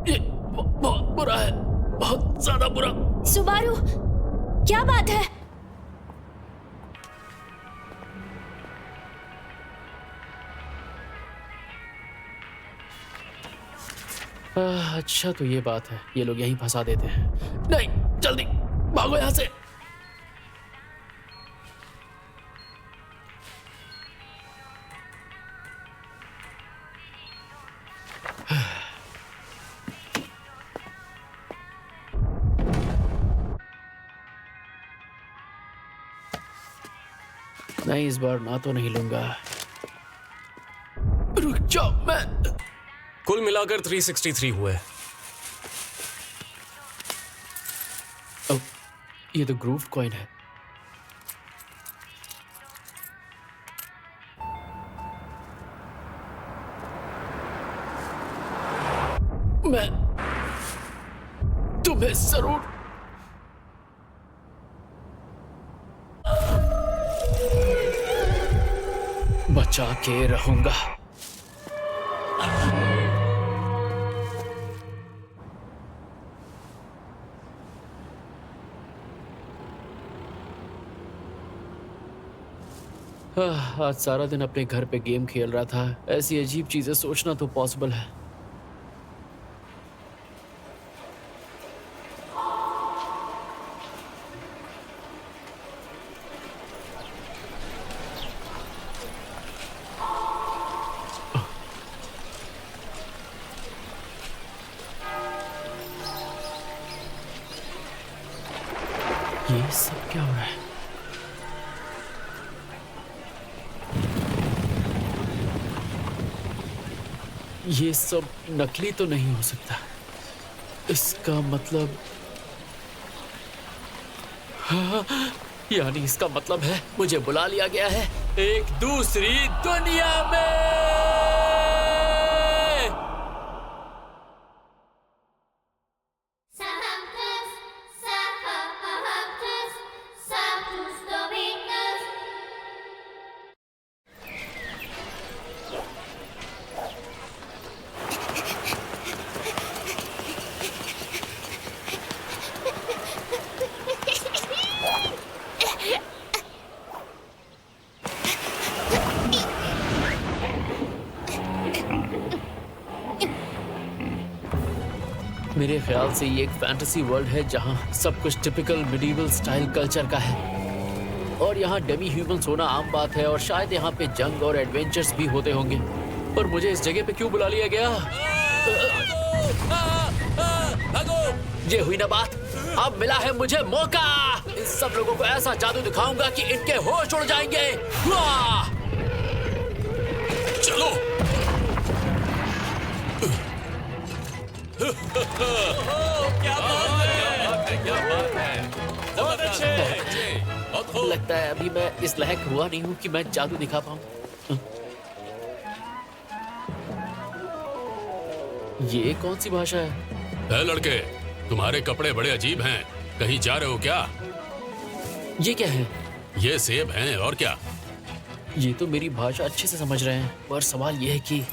ये बहुत बुरा है, बहुत ज्यादा बुरा। सुबारू, क्या बात है? अच्छा तो ये बात है, ये लोग यहीं फंसा देते हैं। नहीं, जल्दी भागो यहाँ से। नहीं, इस बार ना तो नहीं लूंगा। रुक जाओ, मैं कुल मिलाकर 363 हुए। ये तो ग्रूव कॉइन है। मैं तुम्हें जरूर बचा के रहूंगा। आज सारा दिन अपने घर पे गेम खेल रहा था। ऐसी अजीब चीजें सोचना तो पॉसिबल है। ये सब क्या हो रहा है? ये सब नकली तो नहीं हो सकता। इसका मतलब हाँ, यानी इसका मतलब है मुझे बुला लिया गया है एक दूसरी दुनिया में। मेरे ख्याल से ये एक फैंटेसी वर्ल्ड है जहाँ सब कुछ टिपिकल मिडिवल स्टाइल कल्चर का है और यहाँ डेमी ह्यूमंस होना आम बात है और शायद यहाँ पे जंग और एडवेंचर्स भी होते होंगे। पर मुझे इस जगह पे क्यों बुला लिया गया? ये हुई ना बात। अब मिला है मुझे मौका। इन सब लोगों को ऐसा जादू दिखाऊंगा कि इनके होश उड़ जाएंगे। चलो। क्या बात है, क्या बात है। बहुत अच्छे। लगता है अभी मैं इस लायक हुआ नहीं हूँ कि मैं जादू दिखा पाऊँ। ये कौन सी भाषा है? लड़के, तुम्हारे कपड़े बड़े अजीब हैं। कहीं जा रहे हो क्या? ये क्या है? ये सेब हैं और क्या? ये तो मेरी भाषा अच्छे से समझ रहे हैं, पर सवाल ये है कि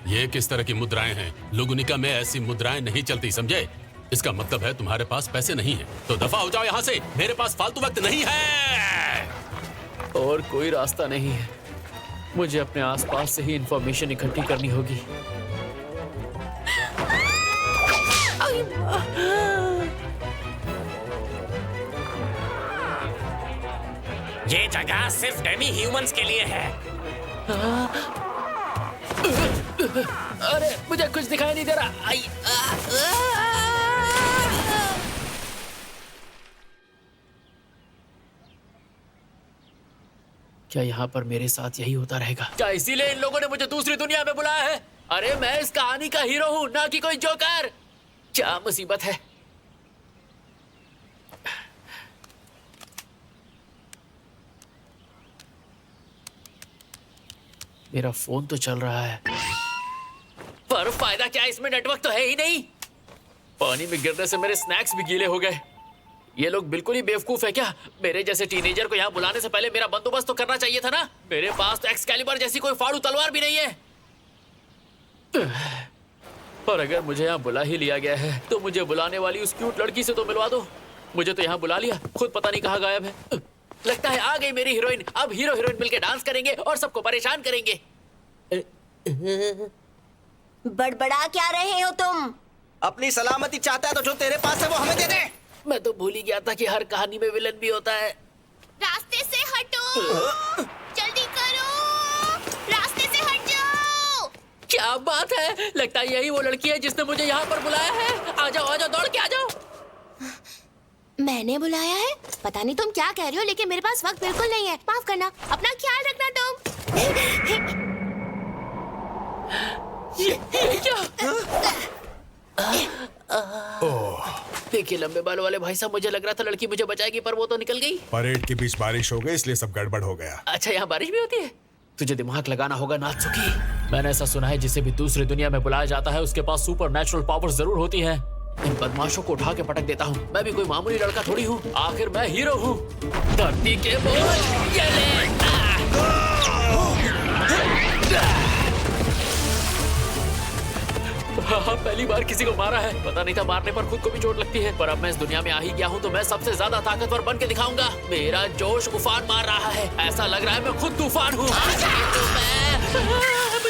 ये किस तरह की मुद्राएं हैं? लुगुनिका में ऐसी मुद्राएं नहीं चलती, समझे? इसका मतलब है तुम्हारे पास पैसे नहीं है, तो दफा हो जाओ यहाँ से। मेरे पास फालतू वक्त नहीं है। और कोई रास्ता नहीं है। मुझे अपने आसपास से ही इंफॉर्मेशन इकट्ठी करनी होगी। ये जगह सिर्फ डेमी ह्यूमंस के लिए है। अरे मुझे कुछ दिखाई नहीं दे रहा। क्या यहाँ पर मेरे साथ यही होता रहेगा? क्या इसीलिए इन लोगों ने मुझे दूसरी दुनिया में बुलाया है? अरे मैं इस कहानी का हीरो हूँ, ना कि कोई जोकर। क्या मुसीबत है। मेरा फोन तो चल रहा है, पर फायदा क्या? इसमें नेटवर्क तो है ही नहीं। पानी में गिरने से मेरे स्नैक्स भी गीले हो गए। ये लोग बिल्कुल ही बेवकूफ है क्या? मेरे जैसे टीनेजर को यहाँ बुलाने से पहले मेरा बंदोबस्त तो करना चाहिए था ना। मेरे पास तो एक्सकैलिबर जैसी कोई फाड़ू तलवार भी नहीं है। और अगर मुझे यहाँ बुला ही लिया गया है तो मुझे बुलाने वाली उस क्यूट लड़की से तो मिलवा दो। मुझे तो यहाँ बुला लिया, खुद पता नहीं कहाँ गायब है। लगता है आ गई मेरी हीरोइन। अब हीरो हीरोइन मिलके डांस करेंगे और सबको परेशान करेंगे। बड़बड़ा क्या रहे हो तुम? अपनी सलामती चाहता है तो जो तेरे पास है वो हमें दे दे। मैं तो भूल ही गया था कि हर कहानी में विलन भी होता है। रास्ते से हटो, जल्दी करो, रास्ते से हट जाओ। क्या बात है, लगता है यही वो लड़की है जिसने मुझे यहाँ पर बुलाया है। आ जाओ दौड़ के आ जाओ। मैंने बुलाया है? पता नहीं तुम क्या कह रहे हो, लेकिन मेरे पास वक्त बिल्कुल नहीं है। माफ करना, अपना ख्याल रखना तुम। ये क्या? देखिए लंबे बालों वाले भाई साहब, मुझे लग रहा था लड़की मुझे बचाएगी, पर वो तो निकल गई। परेड के बीच बारिश हो गई इसलिए सब गड़बड़ हो गया। अच्छा, यहाँ बारिश भी होती है? तुझे दिमाग लगाना होगा नात्सुकी। मैंने ऐसा सुना है जिसे भी दूसरी दुनिया में बुलाया जाता है उसके पास सुपर नेचुरल पावर्स जरूर होती हैं। इन बदमाशों को उठा के पटक देता हूँ। मैं भी कोई मामूली लड़का थोड़ी हूँ, आखिर मैं हीरो हूँ। धरती के बोझ ये ले। हाँ, पहली बार किसी को मारा है। पता नहीं था मारने पर खुद को भी चोट लगती है, पर अब मैं इस दुनिया में आ ही गया हूँ तो मैं सबसे ज्यादा ताकतवर बन के दिखाऊंगा। मेरा जोश उफान मार रहा है, ऐसा लग रहा है मैं खुद तूफान हूँ। मुझे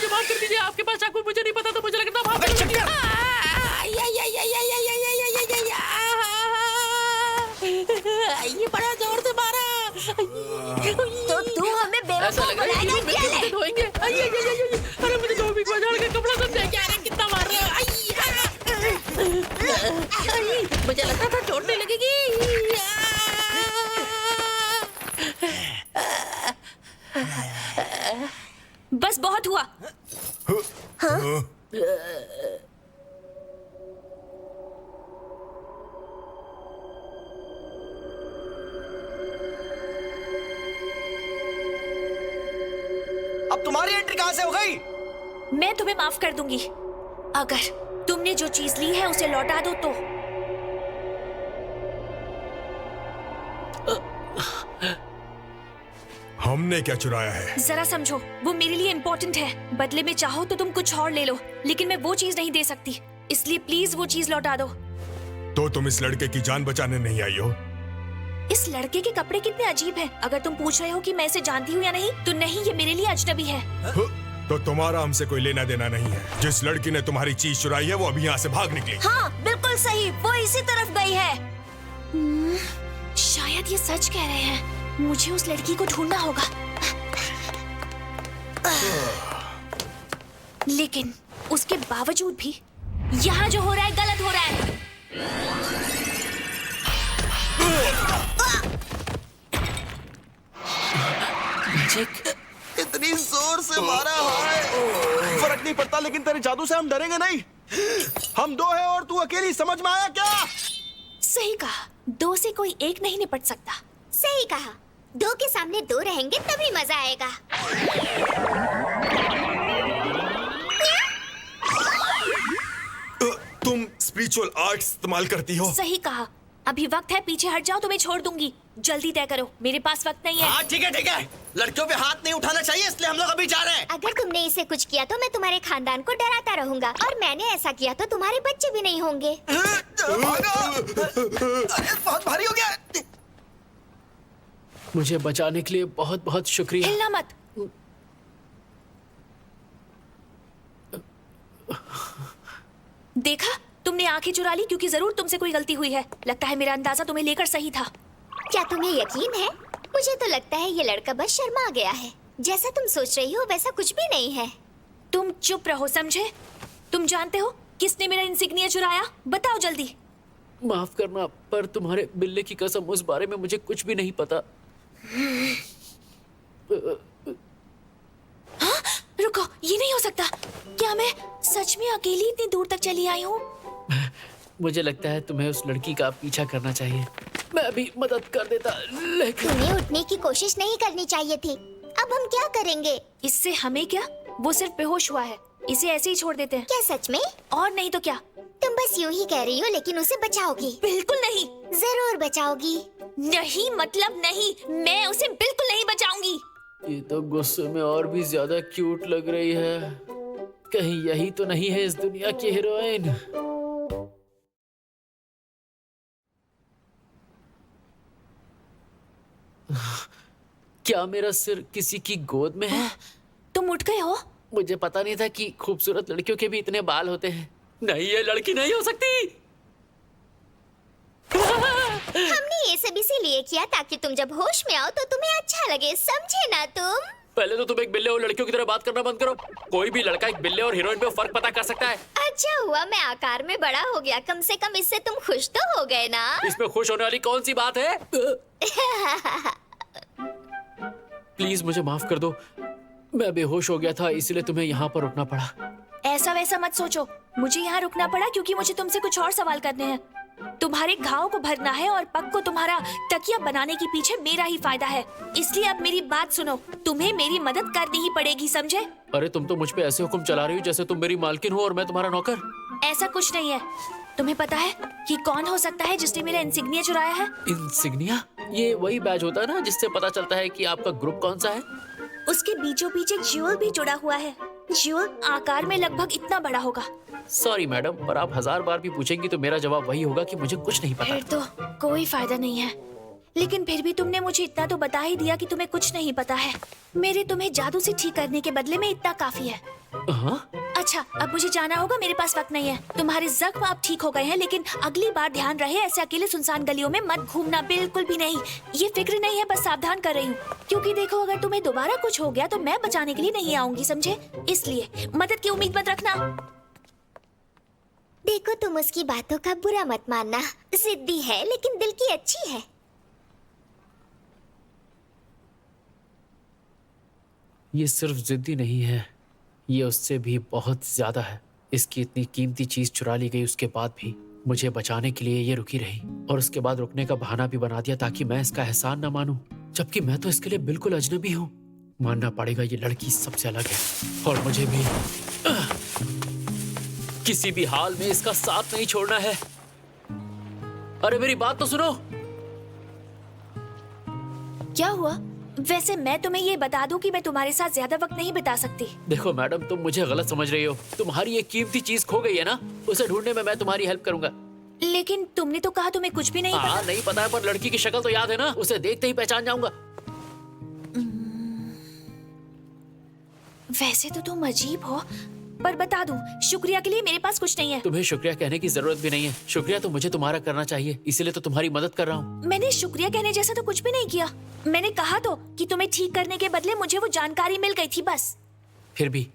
माफ कर दीजिए, आपके पास चाकू मुझे नहीं पता था, मुझे लगता था। ये बड़ा जोर से मारा। तो तू हमें बेवकूफ बनाएगा क्या? धोएंगे। अरे मुझे धोबी को झाड़ के कपड़ा सब दे क्या? कितना मार रहे हो? मुझे लगता था चोट नहीं लगेगी। बस बहुत हुआ। अब तुम्हारी एंट्री कहाँ से हो गई? मैं तुम्हें माफ कर दूंगी अगर तुमने जो चीज ली है उसे लौटा दो तो। हमने क्या चुराया है? जरा समझो, वो मेरे लिए इम्पोर्टेंट है। बदले में चाहो तो तुम कुछ और ले लो, लेकिन मैं वो चीज नहीं दे सकती, इसलिए प्लीज वो चीज लौटा दो। तो तुम इस लड़के की जान बचाने नहीं आई हो? इस लड़के के कपड़े कितने अजीब हैं। अगर तुम पूछ रहे हो कि मैं इसे जानती हूँ या नहीं, तो नहीं, ये मेरे लिए अजनबी है। तो तुम्हारा हमसे कोई लेना देना नहीं है। जिस लड़की ने तुम्हारी चीज चुराई है वो अभी यहाँ से भाग निकली। हाँ बिल्कुल सही, वो इसी तरफ गई है। शायद ये सच कह रहे हैं। मुझे उस लड़की को ढूंढना होगा। लेकिन उसके बावजूद भी यहाँ जो हो रहा है गलत हो रहा है। इतनी जोर से मारा है, फर्क नहीं पड़ता, लेकिन तेरे जादू से हम डरेंगे नहीं। हम दो हैं और तू अकेली, समझ में आया क्या? सही कहा, दो से कोई एक नहीं निपट सकता। सही कहा, दो के सामने दो रहेंगे तभी मजा आएगा। तुम स्पिरिचुअल आर्ट इस्तेमाल करती हो? सही कहा, अभी वक्त है, पीछे हट जाओ तो मैं छोड़ दूंगी। जल्दी तय करो, मेरे पास वक्त नहीं है। हाँ ठीक है, लड़कियों पे हाथ नहीं उठाना चाहिए, इसलिए हम लोग अभी जा रहे हैं। अगर तुमने इसे कुछ किया तो मैं तुम्हारे खानदान को डराता रहूंगा, और मैंने ऐसा किया तो तुम्हारे बच्चे भी नहीं होंगे। अरे बहुत भारी हो गया। मुझे बचाने के लिए बहुत बहुत शुक्रिया। हिलना मत। देखा, तुमने आंखें चुरा ली क्योंकि जरूर तुमसे कोई गलती हुई है। लगता है मेरा अंदाजा तुम्हें लेकर सही था। क्या तुम्हें यकीन है? मुझे तो लगता है ये लड़का बस शर्मा गया है। जैसा तुम सोच रही हो वैसा कुछ भी नहीं है। तुम चुप रहो, समझे? तुम जानते हो किसने मेरा इंसिग्निया चुराया? बताओ जल्दी। माफ करना, पर तुम्हारे बिल्ले की कसम, उस बारे में मुझे कुछ भी नहीं पता। हाँ? रुको, ये नहीं हो सकता। क्या मैं सच में अकेली इतनी दूर तक चली आई हूँ? मुझे लगता है तुम्हें उस लड़की का पीछा करना चाहिए। मैं भी मदद कर देता, लेकिन तुम्हें उठने की कोशिश नहीं करनी चाहिए थी। अब हम क्या करेंगे? इससे हमें क्या? वो सिर्फ बेहोश हुआ है, इसे ऐसे ही छोड़ देते हैं। क्या सच में? और नहीं तो क्या। तुम बस यूं ही कह रही हो, लेकिन उसे बचाओगी? बिल्कुल नहीं। जरूर बचाओगी। नहीं मतलब नहीं, मैं उसे बिल्कुल नहीं बचाऊंगी। ये तो गुस्से में और भी ज्यादा क्यूट लग रही है। कहीं यही तो नहीं है इस दुनिया की हीरोइन? क्या मेरा सिर किसी की गोद में है? तुम उठ गए हो? मुझे पता नहीं था कि खूबसूरत लड़कियों के भी इतने बाल होते हैं। नहीं, ये लड़की नहीं हो सकती। हमने ये सब इसीलिए किया ताकि तुम जब होश में आओ तो तुम्हें अच्छा लगे, समझे ना तुम? पहले तो तुम एक बिल्ले और लड़कियों की तरह बात करना बंद करो। कोई भी लड़का एक बिल्ले और हीरोइन में फर्क पता कर सकता है। अच्छा हुआ मैं आकार में बड़ा हो गया, कम से कम इससे तुम खुश तो हो गए ना? इसमें खुश होने वाली कौन सी बात है? प्लीज मुझे माफ कर दो, मैं बेहोश हो गया था इसलिए तुम्हें यहाँ पर रुकना पड़ा। ऐसा वैसा मत सोचो, मुझे यहाँ रुकना पड़ा क्योंकि मुझे तुमसे कुछ और सवाल करने हैं। तुम्हारे घाव को भरना है और पग को तुम्हारा तकिया बनाने के पीछे मेरा ही फायदा है, इसलिए अब मेरी बात सुनो। तुम्हें मेरी मदद करनी ही पड़ेगी, समझे? अरे तुम तो मुझ पे ऐसे हुक्म चला रही हो जैसे तुम मेरी मालकिन हो और मैं तुम्हारा नौकर। ऐसा कुछ नहीं है। तुम्हें पता है कि कौन हो सकता है जिसने मेरा इंसिग्निया चुराया है? इंसिग्निया? ये वही बैज होता है ना जिससे पता चलता है कि आपका ग्रुप कौन सा है? उसके बीचों बीच एक ज्यूल भी जुड़ा हुआ है। ज्यूल आकार में लगभग इतना बड़ा होगा। सॉरी मैडम, पर आप 1000 बार भी पूछेंगी तो मेरा जवाब वही होगा कि मुझे कुछ नहीं पता। फिर तो कोई फायदा नहीं है, लेकिन फिर भी तुमने मुझे इतना तो बता ही दिया कि तुम्हें कुछ नहीं पता है। मेरे तुम्हें जादू से ठीक करने के बदले में इतना काफी है। हाँ? अच्छा, अब मुझे जाना होगा, मेरे पास वक्त नहीं है। तुम्हारे जख्म अब ठीक हो गए हैं, लेकिन अगली बार ध्यान रहे ऐसे अकेले सुनसान गलियों में मत घूमना, बिल्कुल भी नहीं। ये फिक्र नहीं है, बस सावधान कर रही हूँ, क्योंकि देखो अगर तुम्हें दोबारा कुछ हो गया तो मैं बचाने के लिए नहीं आऊंगी, समझे? इसलिए मदद की उम्मीद मत रखना। देखो तुम उसकी बातों का बुरा मत मानना, जिद्दी है लेकिन दिल की अच्छी है। ये सिर्फ जिद्दी नहीं है, ये उससे भी बहुत ज्यादा है। इसकी इतनी कीमती चीज चुरा ली गई उसके बाद भी मुझे बचाने के लिए ये रुकी रही, और उसके बाद रुकने का बहाना भी बना दिया ताकि मैं इसका एहसान न मानूं, जबकि मैं तो इसके लिए बिल्कुल अजनबी हूँ। मानना पड़ेगा ये लड़की सबसे अलग है और मुझे भी किसी भी हाल में इसका साथ नहीं छोड़ना है। अरे मेरी बात तो सुनो। क्या हुआ? वैसे मैं तुम्हें ये बता दूं कि मैं तुम्हारे साथ ज्यादा वक्त नहीं बिता सकती। देखो मैडम, तुम मुझे गलत समझ रही हो। तुम्हारी ये कीमती चीज खो गई है ना, उसे ढूंढने में मैं तुम्हारी हेल्प करूंगा। लेकिन तुमने तो कहा तुम्हें कुछ भी नहीं हाँ, पता। नहीं पता है, पर लड़की की शक्ल तो याद है ना, उसे देखते ही पहचान जाऊंगा। वैसे तो तुम अजीब हो, पर बता दूं, शुक्रिया के लिए मेरे पास कुछ नहीं है। तुम्हें शुक्रिया कहने की जरूरत भी नहीं है। शुक्रिया तो मुझे तुम्हारा करना चाहिए, इसीलिए तो तुम्हारी मदद कर रहा हूँ। मैंने शुक्रिया कहने जैसा तो कुछ भी नहीं किया। मैंने कहा तो कि तुम्हें ठीक करने के बदले मुझे वो जानकारी मिल गई थी, बस। फिर भी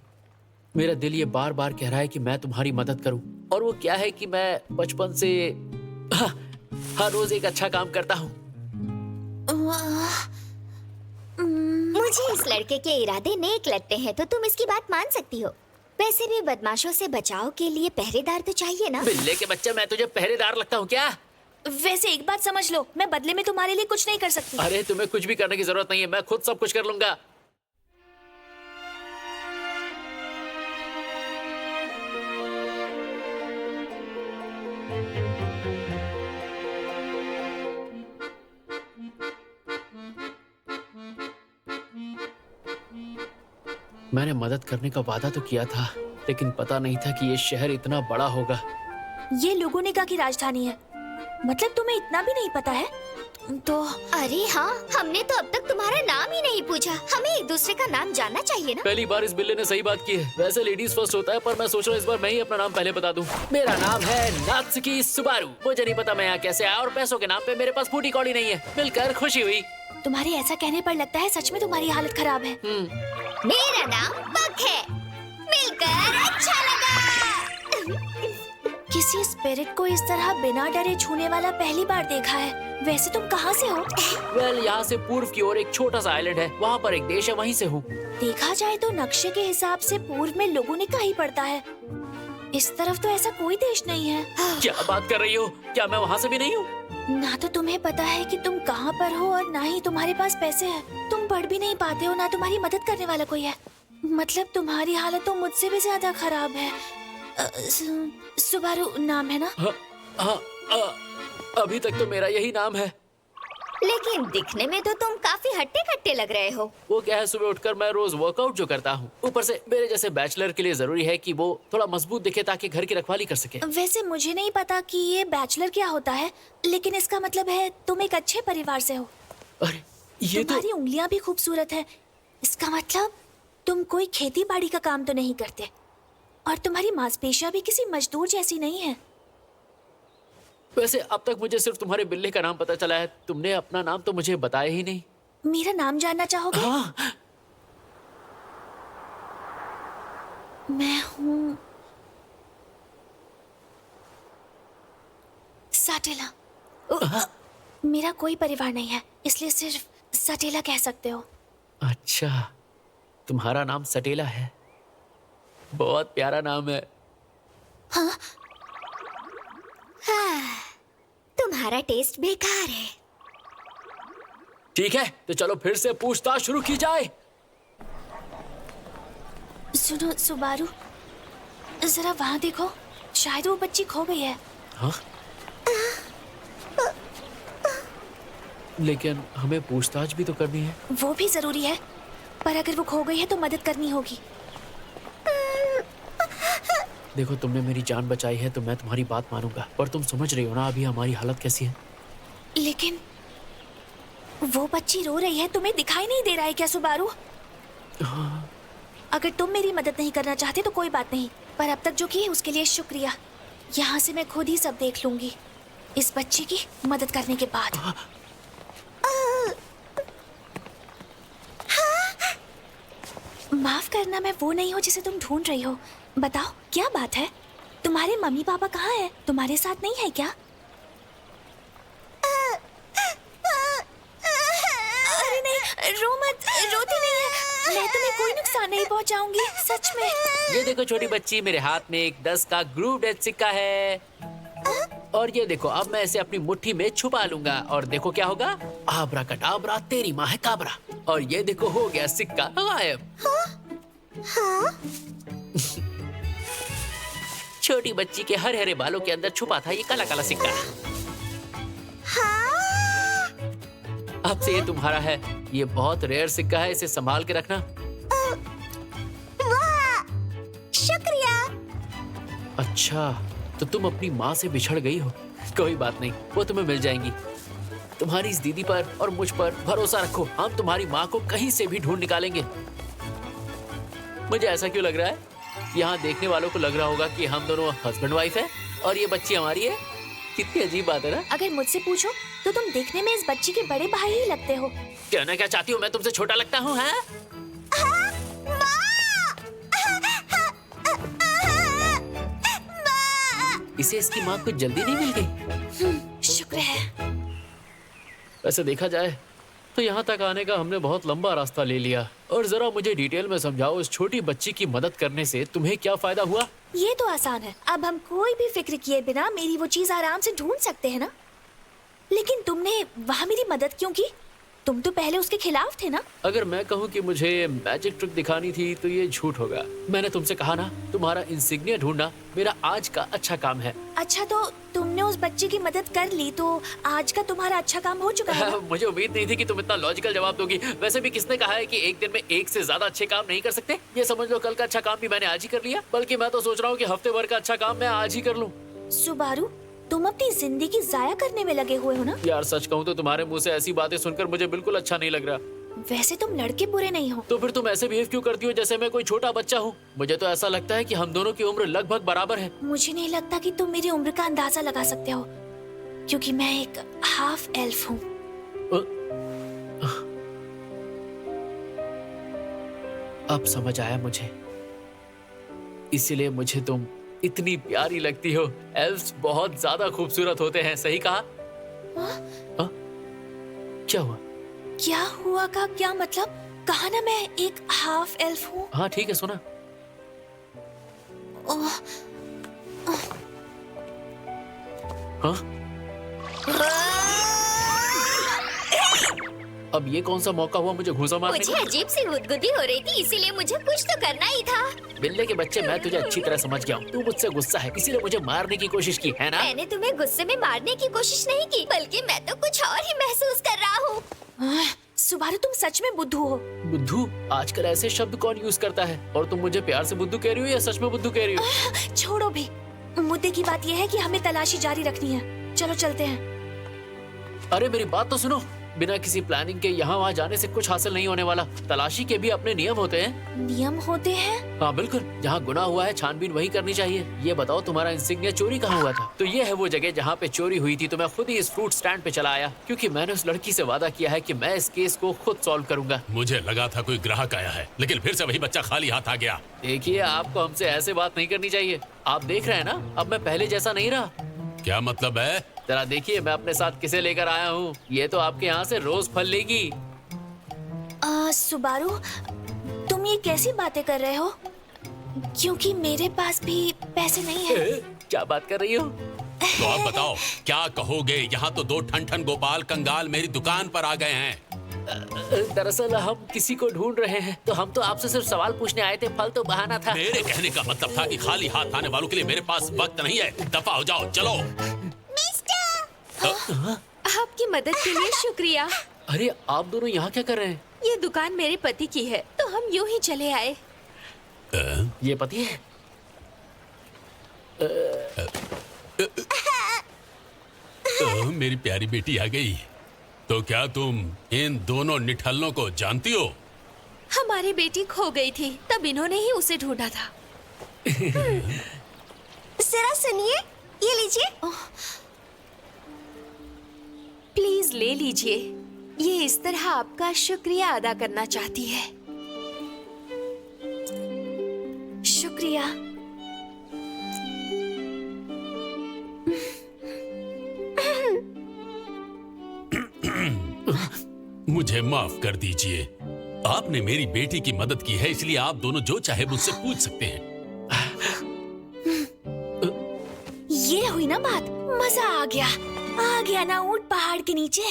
मेरा दिल ये बार बार कह रहा है कि मैं तुम्हारी मदद करूं, और वो क्या है कि मैं बचपन से हर रोज एक अच्छा काम करता हूँ। मुझे इस लड़के के इरादे नेक लगते हैं, तो तुम इसकी बात मान सकती हो। वैसे भी बदमाशों से बचाव के लिए पहरेदार तो चाहिए ना? बिल्ले के बच्चे, मैं तुझे पहरेदार लगता हूँ क्या? वैसे एक बात समझ लो, मैं बदले में तुम्हारे लिए कुछ नहीं कर सकती। अरे तुम्हें कुछ भी करने की जरूरत नहीं है, मैं खुद सब कुछ कर लूंगा। मैंने मदद करने का वादा तो किया था, लेकिन पता नहीं था कि ये शहर इतना बड़ा होगा। ये लुगुनिका की राजधानी है, मतलब तुम्हें इतना भी नहीं पता है? तो अरे हाँ, हमने तो अब तक तुम्हारा नाम ही नहीं पूछा। हमें एक दूसरे का नाम जानना चाहिए ना? पहली बार इस बिल्ले ने सही बात की है। वैसे लेडीज फर्स्ट होता है, पर मैं सोच रहा हूँ इस बार मैं ही अपना नाम पहले बता दूं। मेरा नाम है नात्सुकी सुबारू। मुझे नहीं पता मैं यहाँ कैसे आया, और पैसों के नाम पे मेरे पास फूटी कौड़ी नहीं है। मिलकर खुशी हुई। तुम्हारे ऐसा कहने पर लगता है सच में तुम्हारी हालत खराब है। मेरा नाम पक है। मिलकर अच्छा लगा। किसी स्पिरिट को इस तरह बिना डरे छूने वाला पहली बार देखा है। वैसे तुम कहाँ से हो? वेल, यहाँ से पूर्व की ओर एक छोटा सा आइलैंड है, वहाँ पर एक देश है, वहीं से हूँ। देखा जाए तो नक्शे के हिसाब से पूर्व में लुगुनिका ही पड़ता है। इस तरफ तो ऐसा कोई देश नहीं है। क्या बात कर रही हो? क्या मैं वहाँ से भी नहीं हूँ? ना तो तुम्हें पता है कि तुम कहाँ पर हो, और ना ही तुम्हारे पास पैसे हैं। तुम पढ़ भी नहीं पाते हो, ना तुम्हारी मदद करने वाला कोई है। मतलब तुम्हारी हालत तो मुझसे भी ज्यादा खराब है। सुबारू नाम है ना? हाँ, अभी तक तो मेरा यही नाम है। लेकिन दिखने में तो तुम काफी हट्टे कट्टे लग रहे हो। वो क्या है, सुबह उठकर मैं रोज वर्कआउट जो करता हूँ। ऊपर से मेरे जैसे बैचलर के लिए जरूरी है कि वो थोड़ा मजबूत दिखे ताकि घर की रखवाली कर सके। वैसे मुझे नहीं पता कि ये बैचलर क्या होता है, लेकिन इसका मतलब है तुम एक अच्छे परिवार से हो। अरे ये तो तुम्हारी उंगलियां भी खूबसूरत है, इसका मतलब तुम कोई खेती बाड़ी का काम तो नहीं करते, और तुम्हारी मांसपेशियां भी किसी मजदूर जैसी नहीं है। वैसे अब तक मुझे सिर्फ तुम्हारे बिल्ली का नाम पता चला है, तुमने अपना नाम तो मुझे बताया ही नहीं। मेरा नाम जानना चाहोगे? हाँ, मैं हूँ साटेला। मेरा कोई परिवार नहीं है, इसलिए सिर्फ सटेला कह सकते हो। अच्छा, तुम्हारा नाम सटेला है, बहुत प्यारा नाम है। हाँ, तुम्हारा टेस्ट बेकार है। ठीक है, तो चलो फिर से पूछताछ शुरू की जाए। सुनो सुबारू, जरा वहां देखो, शायद वो बच्ची खो गई है। हाँ? लेकिन हमें पूछताछ भी तो करनी है। वो भी जरूरी है, पर अगर वो खो गई है तो मदद करनी होगी। देखो, तुमने मेरी जान बचाई है तो मैं तुम्हारी बात मानूंगा, पर तुम समझ रही हो ना अभी हमारी हालत कैसी है। लेकिन वो बच्ची रो रही है, तुम्हें दिखाई नहीं दे रहा है क्या सुबारू? हाँ। अगर तुम मेरी मदद नहीं करना चाहते तो कोई बात नहीं, पर अब तक जो किए उसके लिए शुक्रिया। यहाँ से मैं खुद ही सब देख लूंगी, इस बच्ची की मदद करने के बाद। माफ करना, मैं वो नहीं हूँ जिसे तुम ढूंढ रही हो। बताओ क्या बात है? तुम्हारे मम्मी पापा कहाँ हैं? तुम्हारे साथ नहीं है क्या? अरे नहीं, रो मत, रोती नहीं है। मैं तुम्हें कोई नुकसान नहीं पहुँचाऊंगी, सच में। ये देखो छोटी बच्ची, मेरे हाथ में एक 10 का ग्रुप डेथ सिक्का है। और ये देखो, अब मैं इसे अपनी मुट्ठी में छुपा लूंगा और देखो क्या होगा। आबरा कटाबरा, तेरी माँ है काबरा। और ये देखो, हो गया सिक्का गायब। छोटी बच्ची के हरे हरे बालों के अंदर छुपा था ये काला काला सिक्का। अब से ये तुम्हारा है। ये बहुत रेयर सिक्का है, इसे संभाल के रखना। शुक्रिया। अच्छा, तो तुम अपनी माँ से बिछड़ गई हो। कोई बात नहीं, वो तुम्हें मिल जाएंगी। तुम्हारी इस दीदी पर और मुझ पर भरोसा रखो, हम तुम्हारी माँ को कहीं से भी ढूंढ निकालेंगे। मुझे ऐसा क्यों लग रहा है, यहाँ देखने वालों को लग रहा होगा कि हम दोनों हस्बैंड वाइफ है और ये बच्ची हमारी है। कितनी अजीब बात है ना? अगर मुझसे पूछो तो तुम देखने में इस बच्ची के बड़े भाई ही लगते हो। कहना क्या चाहती हो, मैं तुमसे छोटा लगता हूँ? हैं? इसे इसकी माँ कुछ जल्दी नहीं मिल गई। शुक्र है। वैसे देखा जाए तो यहाँ तक आने का हमने बहुत लंबा रास्ता ले लिया। और जरा मुझे डिटेल में समझाओ, इस छोटी बच्ची की मदद करने से तुम्हें क्या फायदा हुआ? ये तो आसान है, अब हम कोई भी फिक्र किए बिना मेरी वो चीज आराम से ढूंढ सकते हैं ना। लेकिन तुमने वहाँ मेरी मदद क्यों की? तुम तो पहले उसके खिलाफ थे ना। अगर मैं कहूँ कि मुझे मैजिक ट्रिक दिखानी थी तो ये झूठ होगा। मैंने तुमसे कहा ना, तुम्हारा इंसिग्निया ढूंढना मेरा आज का अच्छा काम है। अच्छा, तो तुमने उस बच्ची की मदद कर ली तो आज का तुम्हारा अच्छा काम हो चुका है ना? मुझे उम्मीद नहीं थी कि तुम इतना लॉजिकल जवाब दोगी। वैसे भी किसने कहा है कि एक दिन में एक से ज्यादा अच्छे काम नहीं कर सकते? ये समझ लो, कल का अच्छा काम भी मैंने आज ही कर लिया। बल्कि मैं तो सोच रहा हूँ कि हफ्ते भर का अच्छा काम मैं आज ही कर लूँ। सुबारू, तुम अपनी जिंदगी जाया करने में लगे हुए हो ना? यार सच कहूँ तो तुम्हारे मुंह से ऐसी बातें सुनकर मुझे बिल्कुल अच्छा नहीं लग रहा। वैसे तुम लड़के बुरे नहीं हो। तो फिर तुम ऐसे बिहेव क्यों करती हो जैसे मैं कोई छोटा बच्चा हूँ? मुझे तो ऐसा लगता है कि हम दोनों की उम्र लगभग बराबर है। मुझे नहीं लगता कि तुम मेरी उम्र का अंदाजा लगा सकते हो, क्योंकि मैं एक हाफ एल्फ हूँ। अब समझ आया मुझे, इसीलिए मुझे तुम इतनी प्यारी लगती हो। एल्फ्स बहुत ज्यादा खूबसूरत होते हैं, सही कहा? हाँ? क्या हुआ? क्या हुआ का क्या मतलब? कहा ना मैं एक हाफ एल्फ हूँ। हाँ ठीक है, सुना। हाँ? अब ये कौन सा मौका हुआ मुझे घूसा मारने मुझे का? अजीब सी गुदगुदी हो रही थी, इसीलिए मुझे कुछ तो करना ही था। बिल्ले के बच्चे, मैं तुझे अच्छी तरह समझ गया हूँ। तू मुझसे गुस्सा है, इसीलिए मुझे मारने की कोशिश की है ना? मैंने तुम्हें गुस्से में मारने की कोशिश नहीं की, बल्कि मैं तो कुछ और ही महसूस कर रहा हूँ। सुबारू, तुम सच में बुद्धू हो। बुद्धू? आजकल ऐसे शब्द कौन यूज करता है? और तुम मुझे प्यार से बुद्धू कह रही हो या सच में बुद्धू कह रही हो? छोड़ो भी। मुद्दे की बात यह है कि हमें तलाशी जारी रखनी है। चलो चलते हैं। अरे मेरी बात तो सुनो। बिना किसी प्लानिंग के यहाँ वहाँ जाने से कुछ हासिल नहीं होने वाला। तलाशी के भी अपने नियम होते हैं। नियम होते हैं? हाँ बिल्कुल, जहाँ गुनाह हुआ है छानबीन वही करनी चाहिए। ये बताओ, तुम्हारा इंसिग्निया चोरी कहाँ हुआ था? तो ये है वो जगह जहाँ पे चोरी हुई थी। तो मैं खुद ही इस फ्रूट स्टैंड पे चला आया, क्योंकि मैंने उस लड़की से वादा किया है कि मैं इस केस को खुद सॉल्व करूंगा। मुझे लगा था कोई ग्राहक आया है, लेकिन फिर से वही बच्चा खाली हाथ आ गया। देखिए, आपको हमसे ऐसे बात नहीं करनी चाहिए। आप देख रहे हैं ना, अब मैं पहले जैसा नहीं रहा। क्या मतलब है? जरा देखिए मैं अपने साथ किसे लेकर आया हूँ। ये तो आपके यहाँ से रोज फल लेगी। सुबारू, तुम ये कैसी बातें कर रहे हो? क्योंकि मेरे पास भी पैसे नहीं है। क्या बात कर रही हो? तो आप बताओ क्या कहोगे? यहाँ तो दो ठन ठन गोपाल कंगाल मेरी दुकान पर आ गए हैं। दरअसल हम किसी को ढूंढ रहे हैं, तो हम तो आपसे सिर्फ सवाल पूछने आए थे। फल तो बहाना था। मेरे कहने का मतलब था कि खाली हाथ आने वालों के लिए मेरे पास वक्त नहीं है। दफा हो जाओ, चलो। आपकी मदद के लिए शुक्रिया। अरे आप दोनों यहाँ क्या कर रहे हैं? ये दुकान मेरे पति की है, तो हम यूं ही चले आए। ये पति है? मेरी प्यारी बेटी आ गई। तो क्या तुम इन दोनों निठल्लों को जानती हो? हमारी बेटी खो गई थी, तब इन्होंने ही उसे ढूंढा था। जरा सुनिए, ये लीजिए। प्लीज ले लीजिए। ये इस तरह आपका शुक्रिया अदा करना चाहती है। शुक्रिया। मुझे माफ कर दीजिए। आपने मेरी बेटी की मदद की है, इसलिए आप दोनों जो चाहे मुझसे पूछ सकते हैं। ये हुई ना बात। मजा आ गया। आ गया ना ऊंट पहाड़ के नीचे।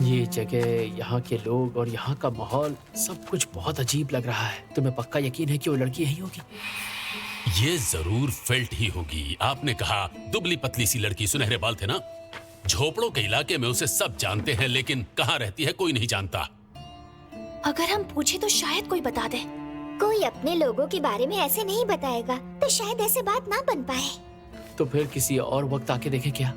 ये जगह, यहाँ के लोग और यहाँ का माहौल, सब कुछ बहुत अजीब लग रहा है। तुम्हें पक्का यकीन है कि वो लड़की यही होगी? ये जरूर फेल्ट ही होगी। आपने कहा दुबली पतली सी लड़की, सुनहरे बाल थे ना? झोपड़ों के इलाके में उसे सब जानते हैं, लेकिन कहाँ रहती है कोई नहीं जानता। अगर हम पूछे तो शायद कोई बता दे। कोई अपने लोगों के बारे में ऐसे नहीं बताएगा, तो शायद ऐसे बात ना बन पाए। तो फिर किसी और वक्त आके देखें क्या?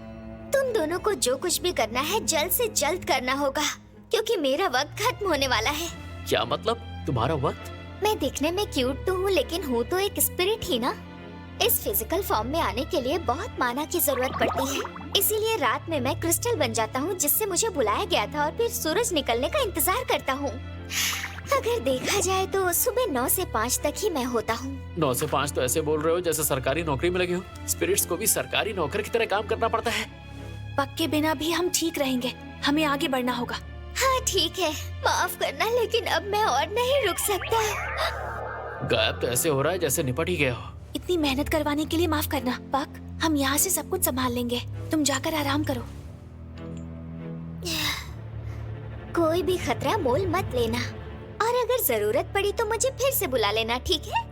तुम दोनों को जो कुछ भी करना है जल्द से जल्द करना होगा, क्योंकि मेरा वक्त खत्म होने वाला है। क्या मतलब, तुम्हारा वक्त? मैं दिखने में क्यूट तो हूँ, लेकिन हूँ तो एक स्पिरिट ही ना। इस फिजिकल फॉर्म में आने के लिए बहुत माना की जरूरत पड़ती है। इसीलिए रात में मैं क्रिस्टल बन जाता हूँ, जिससे मुझे बुलाया गया था, और फिर सूरज निकलने का इंतजार करता हूँ। अगर देखा जाए तो सुबह 9 से 5 तक ही मैं होता हूँ। 9 से 5 तो ऐसे बोल रहे हो जैसे सरकारी नौकरी में लगे हो। स्पिरिट्स को भी सरकारी नौकर की तरह काम करना पड़ता है। पक्के बिना भी हम ठीक रहेंगे। हमें आगे बढ़ना होगा। हाँ ठीक है, माफ करना, लेकिन अब मैं और नहीं रुक सकता। गायब तो ऐसे हो रहा है जैसे निपट ही गया हो। इतनी मेहनत करवाने के लिए माफ करना। पक, हम यहाँ से सब कुछ संभाल लेंगे। तुम जाकर आराम करो। कोई भी खतरा मोल मत लेना, और अगर जरूरत पड़ी तो मुझे फिर से बुला लेना, ठीक है?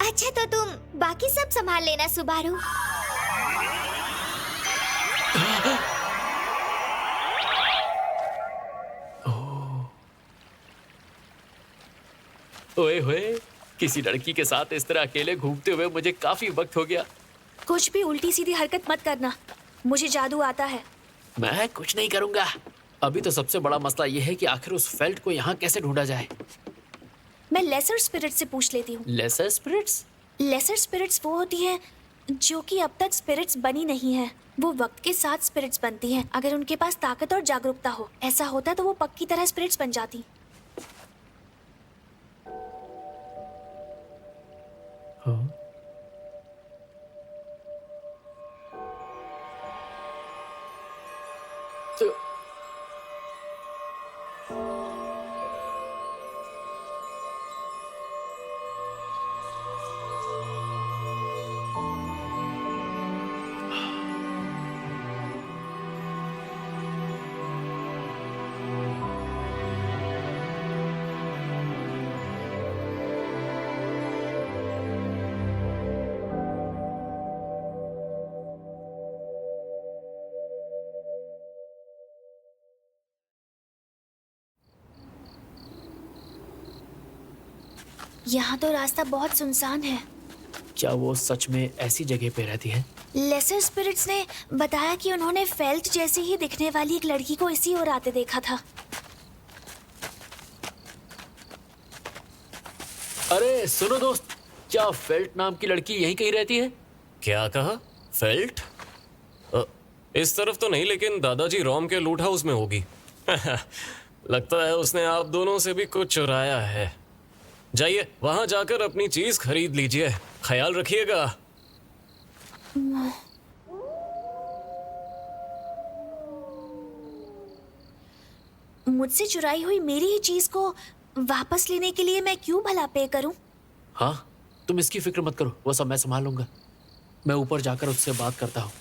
अच्छा, तो तुम बाकी सब संभाल लेना, सुबारू। ओए होए, किसी लड़की के साथ इस तरह अकेले घूमते हुए मुझे काफी वक्त हो गया। कुछ भी उल्टी सीधी हरकत मत करना। मुझे जादू आता है। मैं कुछ नहीं करूंगा। अभी तो सबसे बड़ा मसला यह है कि आखिर उस फेल्ट को यहाँ कैसे ढूंढा जाए। मैं लेसर स्पिरिट से पूछ लेती हूँ। Laser spirits? लेसर स्पिरिट्स वो होती हैं जो कि अब तक स्पिरिट्स बनी नहीं है। वो वक्त के साथ स्पिरिट्स बनती हैं, अगर उनके पास ताकत और जागरूकता हो। ऐसा होता तो वो पक्की तरह स्पिरिट्स बन जाती। यहाँ तो रास्ता बहुत सुनसान है। क्या वो सच में ऐसी जगह पे रहती है? लेसर स्पिरिट्स ने बताया कि उन्होंने फेल्ट जैसी ही दिखने वाली एक लड़की को इसी ओर आते देखा था। अरे सुनो दोस्त, क्या फेल्ट नाम की लड़की यहीं कहीं रहती है? क्या कहा? फेल्ट? इस तरफ तो नहीं, लेकिन दादाजी रॉम के लूट हाउस में होगी। लगता है उसने आप दोनों से भी कुछ चुराया है। जाइए वहां जाकर अपनी चीज खरीद लीजिए। ख्याल रखिएगा। मुझसे चुराई हुई मेरी ही चीज को वापस लेने के लिए मैं क्यों भला पे करूं? हाँ, तुम इसकी फिक्र मत करो, वो सब मैं संभाल लूंगा। मैं ऊपर जाकर उससे बात करता हूँ।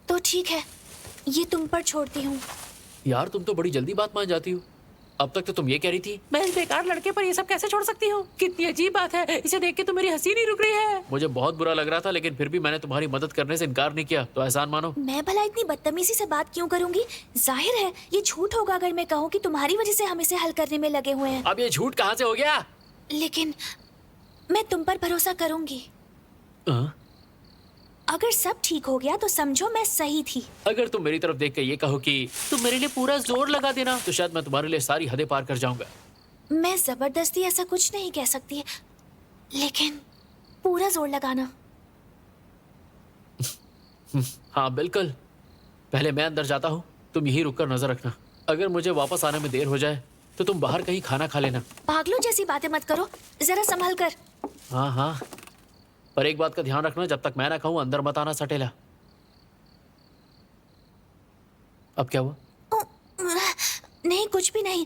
तो ठीक है, ये तुम पर छोड़ती हूँ। यार तुम तो बड़ी जल्दी बात मान जाती हो। अब तक तो तुम ये कह रही थी मैं इस बेकार लड़के पर ये सब कैसे छोड़ सकती हूँ? कितनी अजीब बात है, इसे देख के तो मेरी हंसी नहीं रुक रही है। मुझे बहुत बुरा लग रहा था, लेकिन फिर भी मैंने तुम्हारी मदद करने से इनकार नहीं किया, तो एहसान मानो। मैं भला इतनी बदतमीजी से बात क्यों करूंगी? जाहिर है ये झूठ होगा अगर मैं कहूँ कि तुम्हारी वजह से हम इसे हल करने में लगे हुए हैं। अब ये झूठ कहाँ से हो गया? लेकिन मैं तुम पर भरोसा करूंगी। अगर सब ठीक हो गया तो समझो मैं सही थी। अगर तुम मेरी तरफ देख कर ये कहो कि तुम मेरे लिए पूरा जोर लगा देना, तो शायद मैं तुम्हारे लिए सारी हदें पार कर जाऊंगा। मैं जबरदस्ती ऐसा कुछ नहीं कह सकती, लेकिन पूरा जोर लगाना। हाँ बिल्कुल। पहले मैं अंदर जाता हूँ, तुम यहीं रुककर नजर रखना। अगर मुझे वापस आने में देर हो जाए तो तुम बाहर कहीं खाना खा लेना। पागलों जैसी बातें मत करो, जरा संभल कर। हाँ हाँ, पर एक बात का ध्यान रखना, जब तक मैं ना कहूँ अंदर मत आना सटेला। अब क्या हुआ? नहीं कुछ भी नहीं।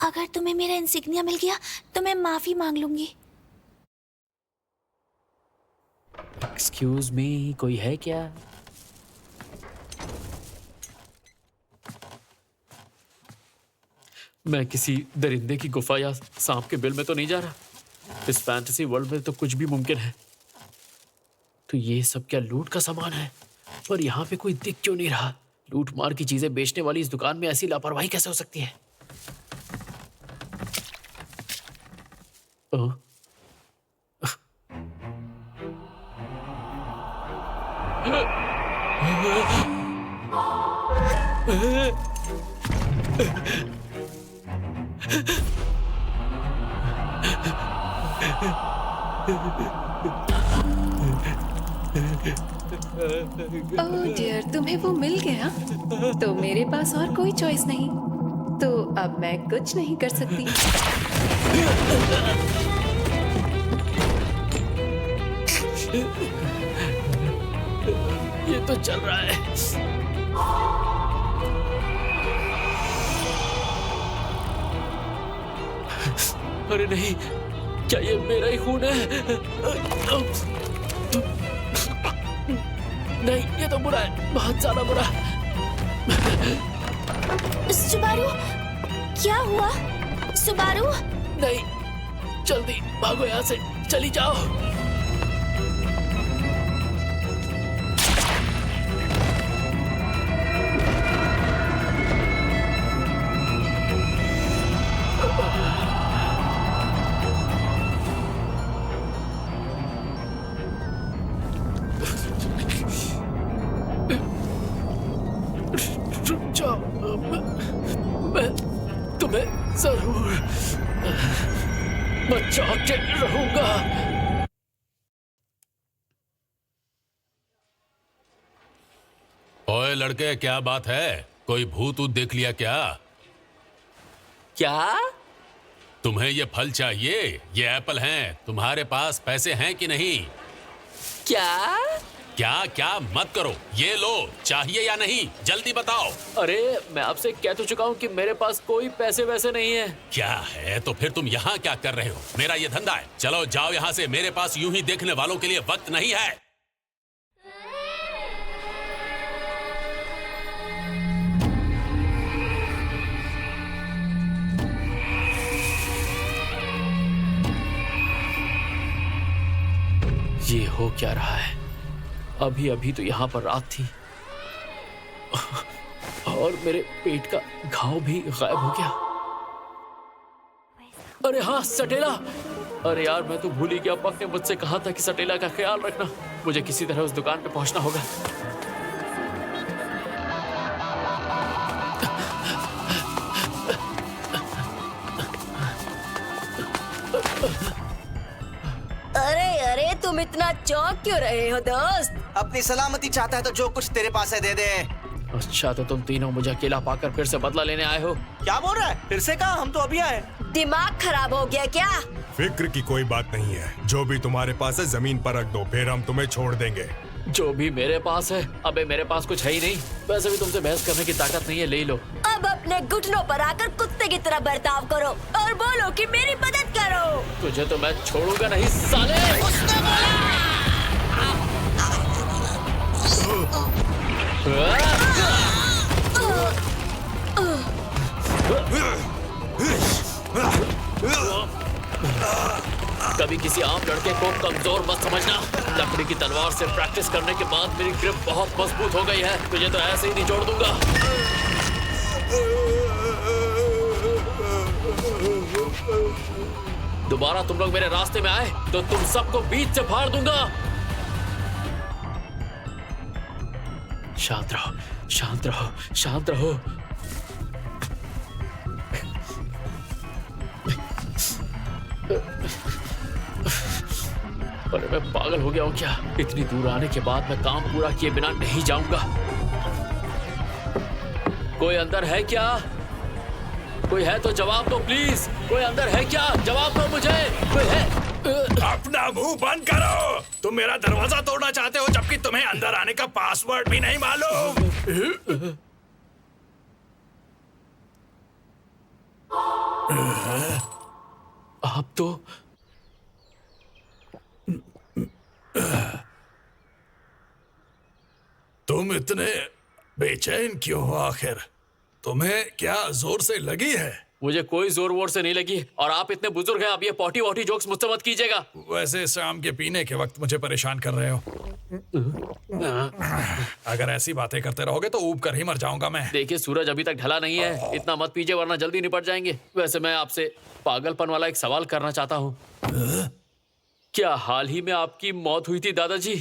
अगर तुम्हें मेरा इंसिग्निया मिल गया तो मैं माफी मांग लूंगी। एक्सक्यूज मी, कोई है क्या? मैं किसी दरिंदे की गुफा या सांप के बिल में तो नहीं जा रहा। इस फैंटेसी वर्ल्ड में तो कुछ भी मुमकिन है। तो ये सब क्या लूट का सामान है? पर यहाँ पे कोई दिख क्यों नहीं रहा? लूट मार की चीजें बेचने वाली इस दुकान में ऐसी लापरवाही कैसे हो सकती है? ओह डियर, तुम्हें वो मिल गया? तो मेरे पास और कोई चॉइस नहीं, तो अब मैं कुछ नहीं कर सकती। ये तो चल रहा है। अरे नहीं, क्या ये मेरा ही खून है? नहीं, ये तो बुरा है, बहुत ज्यादा बुरा। सुबारू, क्या हुआ? सुबारू, नहीं, जल्दी भागो यहाँ से, चली जाओ। रुक जाओ, मैं तुम्हें जरूर बचा के रहूंगा। ओए लड़के, क्या बात है? कोई भूत ऊत देख लिया क्या? क्या? तुम्हें ये फल चाहिए? ये एप्पल हैं। तुम्हारे पास पैसे हैं कि नहीं? क्या? क्या क्या मत करो, ये लो। चाहिए या नहीं, जल्दी बताओ। अरे मैं आपसे कह तो चुका हूँ कि मेरे पास कोई पैसे वैसे नहीं है। क्या है तो फिर तुम यहाँ क्या कर रहे हो? मेरा ये धंधा है। चलो जाओ यहाँ से, मेरे पास यूं ही देखने वालों के लिए वक्त नहीं है। ये हो क्या रहा है? अभी अभी तो यहाँ पर रात थी और मेरे पेट का घाव भी गायब हो गया। अरे हाँ, सटेला। अरे यार, मैं तो भूल ही गया। पक ने मुझसे कहा था कि सटेला का ख्याल रखना। मुझे किसी तरह उस दुकान पे पहुंचना होगा। अरे अरे, तुम इतना चौंक क्यों रहे हो दोस्त? अपनी सलामती चाहता है तो जो कुछ तेरे पास है दे दे। अच्छा, तो तुम तीनों मुझे अकेला पाकर फिर से बदला लेने आए हो? क्या बोल रहा है? फिर से कहा, हम तो अभी आए। दिमाग खराब हो गया क्या? फिक्र की कोई बात नहीं है। जो भी तुम्हारे पास है जमीन पर रख दो, फिर हम तुम्हें छोड़ देंगे। जो भी मेरे पास है? अबे मेरे पास कुछ है ही नहीं। वैसे भी तुमसे बहस करने की ताकत नहीं है, ले लो। अब अपने घुटनों पर आकर कुत्ते की तरह बर्ताव करो और बोलो कि मेरी मदद करो। तुझे तो मैं छोड़ूंगा नहीं साले। उसने कभी किसी आम लड़के को कमजोर मत समझना। लकड़ी की तलवार से प्रैक्टिस करने के बाद मेरी ग्रिप बहुत मजबूत हो गई है। तुझे तो ऐसे ही निचोड़ दूंगा। दोबारा तुम लोग मेरे रास्ते में आए तो तुम सबको बीच से फाड़ दूंगा। शांत रहो, शांत रहो, शांत रहो। अरे मैं पागल हो गया हूं क्या? इतनी दूर आने के बाद मैं काम पूरा किए बिना नहीं जाऊंगा। कोई अंदर है क्या? कोई है तो जवाब दो प्लीज। कोई अंदर है क्या? जवाब दो मुझे। कोई है? अपना मुंह बंद करो। तुम मेरा दरवाजा तोड़ना चाहते हो जबकि तुम्हें अंदर आने का पासवर्ड भी नहीं मालूम। आप तो तुम इतने बेचैन क्यों हो आखिर? तुम्हें क्या जोर से लगी है? मुझे कोई जोर वोर से नहीं लगी। और आप इतने बुजुर्ग हैं, अब ये पॉटी वॉटी जोक्स मुझसे मत कीजिएगा। वैसे शाम के पीने के वक्त मुझे परेशान कर रहे हो। अगर ऐसी बातें करते रहोगे तो ऊब कर ही मर जाऊंगा मैं। देखिए, सूरज अभी तक ढला नहीं है। इतना मत पीजिए वरना जल्दी निपट जाएंगे। वैसे मैं आपसे पागलपन वाला एक सवाल करना चाहता हूँ। क्या हाल ही में आपकी मौत हुई थी दादाजी?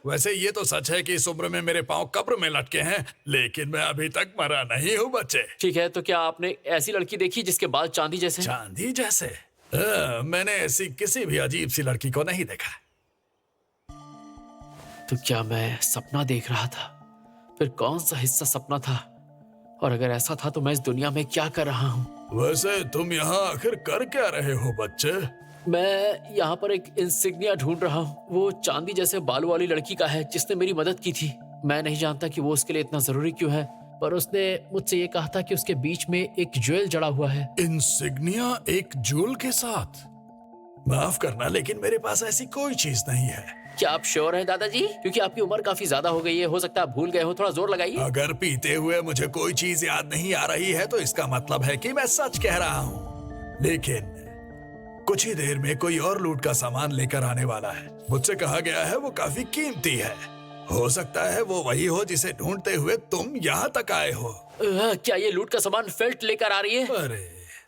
वैसे ये तो सच है कि इस उम्र में मेरे पांव कब्र में लटके हैं, लेकिन मैं अभी तक मरा नहीं हूँ बच्चे। ठीक है, तो क्या आपने ऐसी लड़की देखी जिसके बाल चांदी जैसे? चांदी जैसे? मैंने ऐसी किसी भी अजीब सी लड़की को नहीं देखा। तो क्या मैं सपना देख रहा था? फिर कौन सा हिस्सा सपना था? और अगर ऐसा था तो मैं इस दुनिया में क्या कर रहा हूँ? वैसे तुम यहाँ आखिर कर क्या रहे हो बच्चे? मैं यहाँ पर एक इंसिग्निया ढूंढ रहा हूँ। वो चांदी जैसे बालों वाली लड़की का है जिसने मेरी मदद की थी। मैं नहीं जानता कि वो उसके लिए इतना जरूरी क्यों है, पर उसने मुझसे ये कहा था कि उसके बीच में एक ज्वेल जड़ा हुआ है। इंसिग्निया एक ज्वेल के साथ? माफ करना, लेकिन मेरे पास ऐसी कोई चीज नहीं है। क्या आप श्योर हैं दादाजी? क्योंकि आपकी उम्र काफी ज्यादा हो गई है, हो सकता है भूल गए हो। थोड़ा जोर लगाइए। अगर पीते हुए मुझे कोई चीज याद नहीं आ रही है तो इसका मतलब है कि मैं सच कह रहा हूँ। लेकिन कुछ ही देर में कोई और लूट का सामान लेकर आने वाला है। मुझसे कहा गया है वो काफी कीमती है। हो सकता है वो वही हो जिसे ढूंढते हुए तुम यहाँ तक आए हो। क्या ये लूट का सामान फेल्ट लेकर आ रही है? अरे,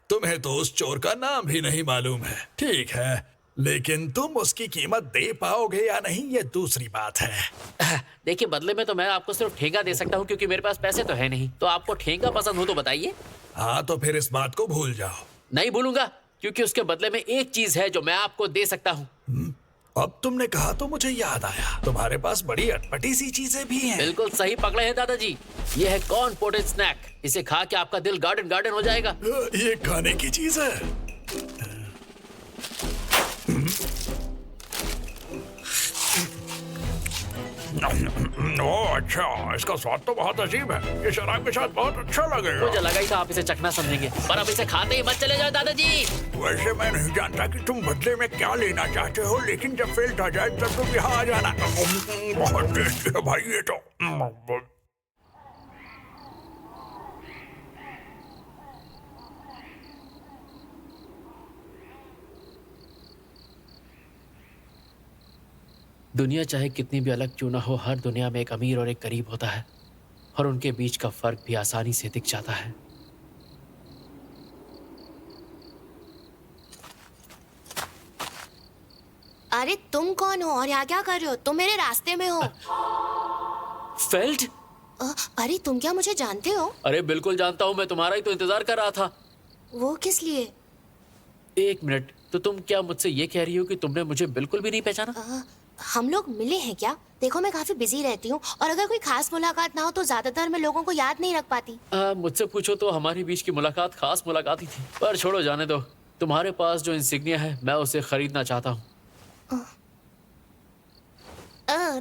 तुम्हें तो उस चोर का नाम भी नहीं मालूम है। ठीक है, लेकिन तुम उसकी कीमत दे पाओगे या नहीं ये दूसरी बात है। देखिए, बदले में तो मैं आपको सिर्फ ठेंगा दे सकता हूँ क्योंकि मेरे पास पैसे तो है नहीं। तो आपको ठेंगा पसंद हो तो बताइए। हाँ, तो फिर इस बात को भूल जाओ। नहीं भूलूंगा, क्योंकि उसके बदले में एक चीज है जो मैं आपको दे सकता हूँ। अब तुमने कहा तो मुझे याद आया, तुम्हारे पास बड़ी अटपटी सी चीजें भी हैं। बिल्कुल सही पकड़े हैं दादाजी। ये है कॉर्न पोटेड स्नैक। इसे खा के आपका दिल गार्डन गार्डन हो जाएगा। ये खाने की चीज है? ओह अच्छा, इसका स्वाद तो बहुत अजीब है। ये शराब के साथ बहुत अच्छा लगेगा। मुझे लगा ही था आप इसे चखना समझेंगे, पर अब इसे खाते ही मत चले जाओ दादाजी। वैसे मैं नहीं जानता कि तुम बदले में क्या लेना चाहते हो, लेकिन जब फेल्ट आ जाए तब तुम यहाँ आ जाना। बहुत टेस्टी है भाई ये तो। दुनिया चाहे कितनी भी अलग क्यों ना हो, हर दुनिया में एक अमीर और एक गरीब होता है। और उनके बीच का फर्क भी आसानी से दिख जाता है। अरे तुम कौन हो और यहाँ क्या कर रहे हो? तुम मेरे रास्ते में हो। फेल्ट? अरे तुम क्या मुझे जानते हो? अरे बिल्कुल जानता हूँ, मैं तुम्हारा ही तो इंतजार कर रहा था। वो किस लिए? एक मिनट, तो तुम क्या मुझसे ये कह रही हो कि तुमने मुझे बिल्कुल भी नहीं पहचाना? हम लोग मिले हैं क्या? देखो मैं काफी बिजी रहती हूँ और अगर कोई खास मुलाकात ना हो तो ज्यादातर मैं लोगों को याद नहीं रख पाती। मुझसे पूछो तो हमारे बीच की मुलाकात खास मुलाकात ही थी, पर छोड़ो, जाने दो। तुम्हारे पास जो इंसिग्निया है मैं उसे खरीदना चाहता हूँ।